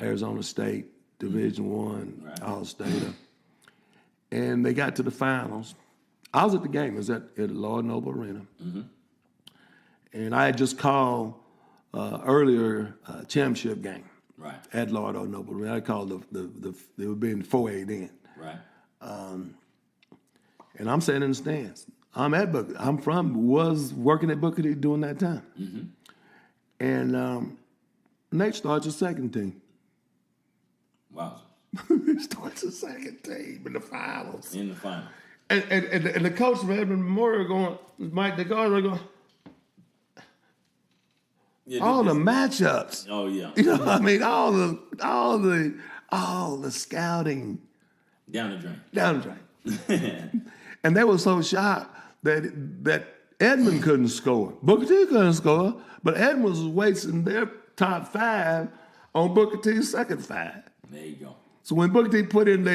Arizona State Division I All-Stater. And they got to the finals. I was at the game. It was at Lord Noble Arena. Mm-hmm. And I had just called earlier championship game at Lord Noble Arena. I called they were being 4A then. Right. And I'm sitting in the stands. I'm at Booker. Was working at Booker T during that time. Mm-hmm. And Nate starts a second team. Wow. He starts a second team in the finals. In the final. And the coach from Edmond Memorial going, Mike DeGarzo going, Yeah, all the matchups. Oh yeah. You know what I mean? All the scouting Down the drain. down the drain. And they were so shocked that Edmond couldn't score. Booker T couldn't score, but Edmond was wasting their top 5 on Booker T's second 5. There you go. So when Booker T put in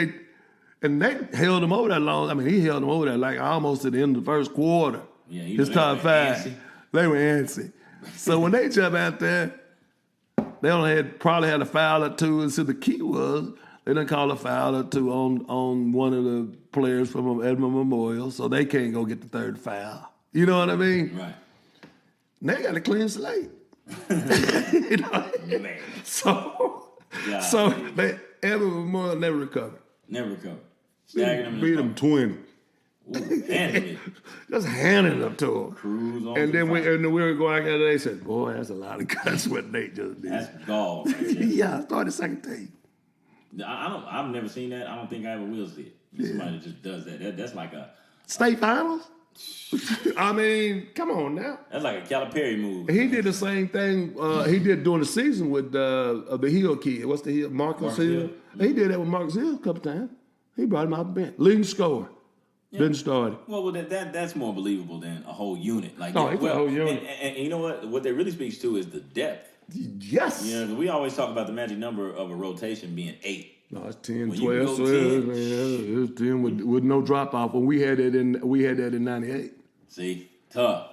and they held him over that long. I mean, he held him over there like almost to the end of the first quarter. Yeah, his top 5. They were antsy. So when they jump out there, they probably had a foul or 2. And so the key was they didn't call a foul or 2 on one of the players from Edmond Memorial, so they can't go get the 3rd foul. You know what I mean? Right. And they got a clean slate. You know? Man. So Edmond Memorial never recovered. Never recovered. Staggered them. Beat them 20. Ooh, handily. Just handing them to him. Cruise on. And then we were going out there. They said, "Boy, that's a lot of guts what Nate just did." That's gall. Right there. Yeah, started second team. I've never seen that. I don't think I ever will see it. Somebody that just does that. That's like a state finals. I mean, come on now. That's like a Calipari move. He did the same thing. He did during the season with the Hill kid. What's the Hill? Marcus Hill. He did that with Marcus Hill a couple times. He brought him out the bench, leading scorer. Yeah. Didn't start. Well, that's more believable than a whole unit. Like, it's a whole unit. And you know what? What that really speaks to is the depth. Yes. You know, we always talk about the magic number of a rotation being 8. No, it's 10, 12, 12, man. It's 10 with no drop off. And we had that in 98. See, tough.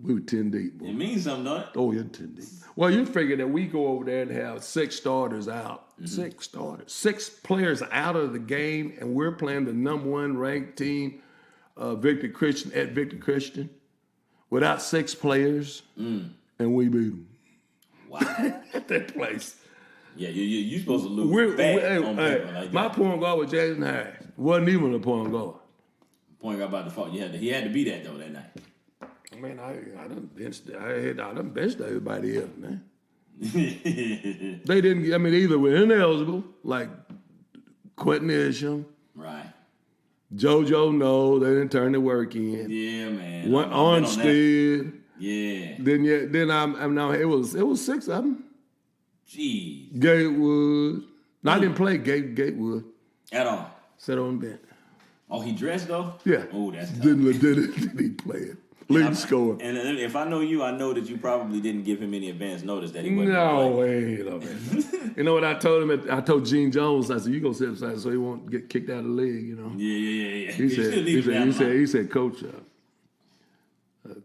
We were 10 deep, boy. It means something, don't it? Oh, yeah, 10 deep. Well, you figure that we go over there and have 6 starters out. 6 starters. 6 players out of the game, and we're playing the number 1 ranked team, Victor Christian, without 6 players, and we beat them. Wow. At that place. Yeah, you're supposed to lose bad on paper like that. My point guard was Jason Harris. Wasn't even a point guard. Point guard by default. He had to be that, though, that night. Man, I done benched everybody else, man. They didn't. I mean, either were ineligible, like Quentin Isham. Right. JoJo, no, they didn't turn the work in. Yeah, man. Armstead. Yeah. Then I'm now. It was 6 of them. Jeez. Gatewood. No, I didn't play Gatewood at all. Sat on the bench. Oh, he dressed though. Yeah. Oh, that's tough. Didn't he play it? Leading scorer. And if I know you, I know that you probably didn't give him any advance notice that he wasn't. No way, man. You know what I told him? I told Gene Jones. I said, "You gonna sit aside so he won't get kicked out of the league." You know. Yeah. He said, Coach.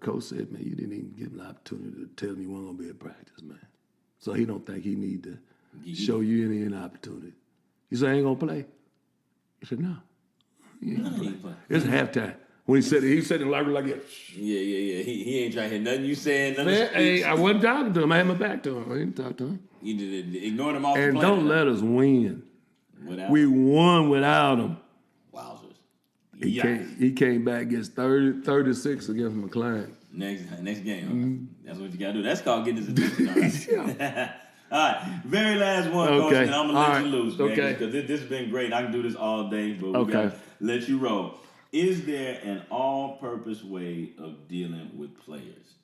Coach said, "Man, you didn't even give him the opportunity to tell me you weren't gonna be at practice, man. So he don't think he need to show you any opportunity." He said, "I ain't gonna play." He said, "No, you ain't gonna play. It's halftime." When he said it in the library like that. Yeah. He ain't trying to hear nothing you saying. Man, I wasn't talking to him. I had my back to him. I didn't talk to him. You did ignore him off and the plane. And don't let us win. We won without him. Wowzers. He came back against 36 against McLean. Next game. Mm-hmm. That's what you got to do. That's called getting his attention. All right. Yeah. All right. Very last one, Coach, and I'm going to let you loose, man. Okay. Because this has been great. I can do this all day, but we got to let you roll. Is there an all-purpose way of dealing with players?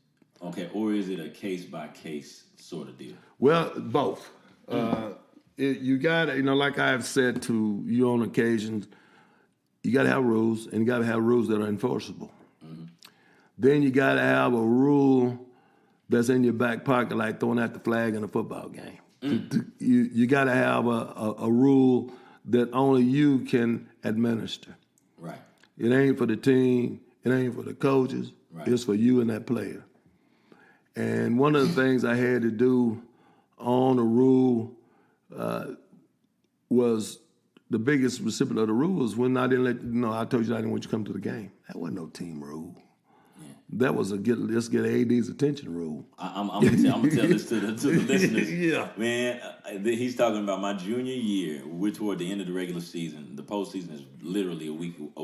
Okay, or is it a case-by-case sort of deal? Well, both. You got to, like I've said to you on occasions, you got to have rules, and you got to have rules that are enforceable. Mm-hmm. Then you got to have a rule that's in your back pocket, like throwing out the flag in a football game. You got to have a rule that only you can administer. Right. It ain't for the team. It ain't for the coaches. Right. It's for you and that player. And one of the things I had to do on the rule was the biggest recipient of the rule was when I didn't let you know. I told you I didn't want you to come to the game. That wasn't no team rule. Yeah. That was let's get AD's attention rule. I'm gonna tell this to the listeners. Yeah, man. He's talking about my junior year. We're toward the end of the regular season. The postseason is literally a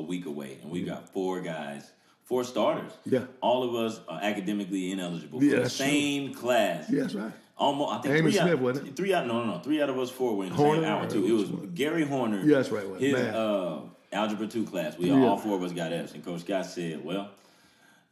week away, and we've got 4 starters. Yeah, all of us are academically ineligible for the same class. Yeah, that's right. Almost, I think Amy 3 Smith, out. wasn't it? 3 out. No. 3 out of us 4 were in the same hour too. It was Gary Horner. Yeah, that's right. His Algebra 2 class. All 4 of us got F's, and Coach Scott said, "Well,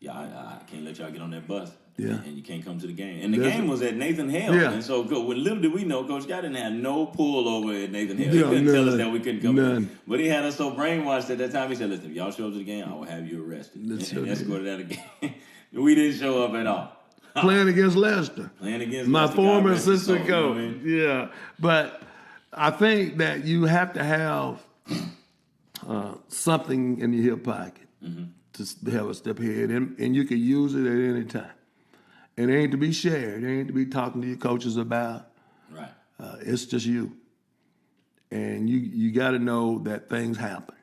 yeah, I can't let y'all get on that bus. Yeah. And you can't come to the game. And the game was at Nathan Hale. Yeah. And so little did we know, Coach Scott didn't have no pull over at Nathan Hale. Yeah, He couldn't tell us none. that we couldn't come None. in. But he had us so brainwashed at that time. He said, listen, if y'all show up to the game, I will have you arrested. And escorted out of the game. We didn't show up at all. Playing against Leicester. Playing against my Leicester, former God rest his assistant soul, coach. you know what I mean? Yeah. But I think that you have to have something in your hip pocket to have a step ahead, and you can use it at any time. It ain't to be shared. It ain't to be talking to your coaches about. Right. It's just you. And you got to know that things happen.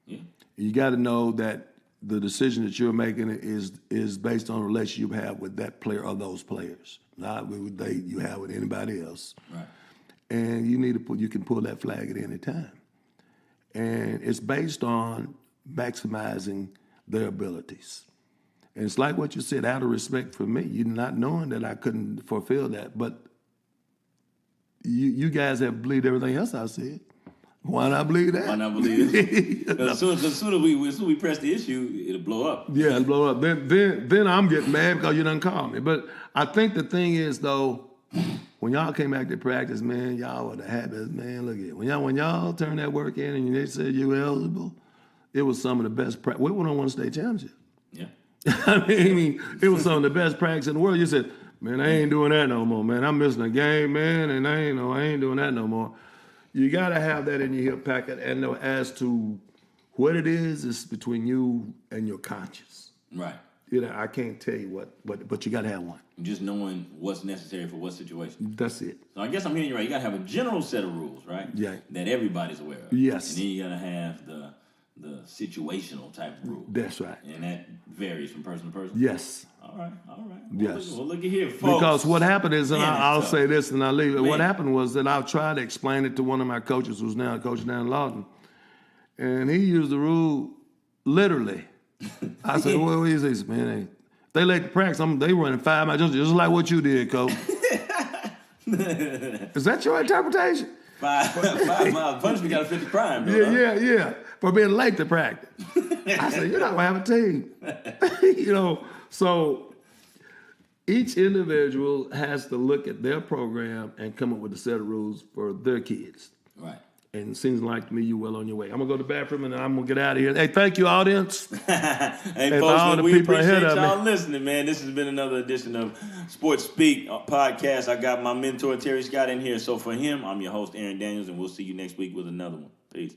Yeah. You got to know that the decision that you're making is based on a relationship you have with that player or those players, not with you have with anybody else. Right. And you can pull that flag at any time. And it's based on maximizing their abilities. And it's like what you said, out of respect for me, you not knowing that I couldn't fulfill that. But you guys have believed everything else I said. Why not believe that? Why not believe it? Because as soon as we press the issue, it'll blow up. Yeah, it'll blow up. Then I'm getting mad because you done called me. But I think the thing is, though, when y'all came back to practice, man, y'all were the happiest, man. Look at it. When y'all turned that work in and they said you were eligible, it was some of the best practice. We went on one state championship. Yeah. I mean, it was some of the best practice in the world. You said, man, I ain't doing that no more, man. I'm missing a game, man, and I ain't doing that no more. You got to have that in your hip pocket. And as to what it is, it's between you and your conscience. Right. I can't tell you but you got to have one. Just knowing what's necessary for what situation. That's it. So I guess I'm hearing you right. You got to have a general set of rules, right? Yeah. That everybody's aware of. Yes. And then you got to have the situational type rule. That's right. And that varies from person to person. Yes. All right. Yes. Well, look at here, folks. Because what happened is, and Man, I'll it's say tough. this and I'll leave it. Man. What happened was that I tried to explain it to one of my coaches who's now coaching down in Lawton. And he used the rule literally. I said, well, he says, man, if they late to practice, they running 5 miles, just like what you did, coach. Is that your interpretation? 5 miles punishment got to fit the crime, bro. Yeah. For being late to practice. I said, you're not going to have a team. So each individual has to look at their program and come up with a set of rules for their kids. Right. And it seems like to me you're well on your way. I'm going to go to the bathroom and I'm going to get out of here. Hey, thank you, audience. Hey, all folks, the we people appreciate ahead of y'all me. listening, man. This has been another edition of Sports Speak podcast. I got my mentor, Terry Scott, in here. So for him, I'm your host, Aaron Daniels, and we'll see you next week with another one. Peace.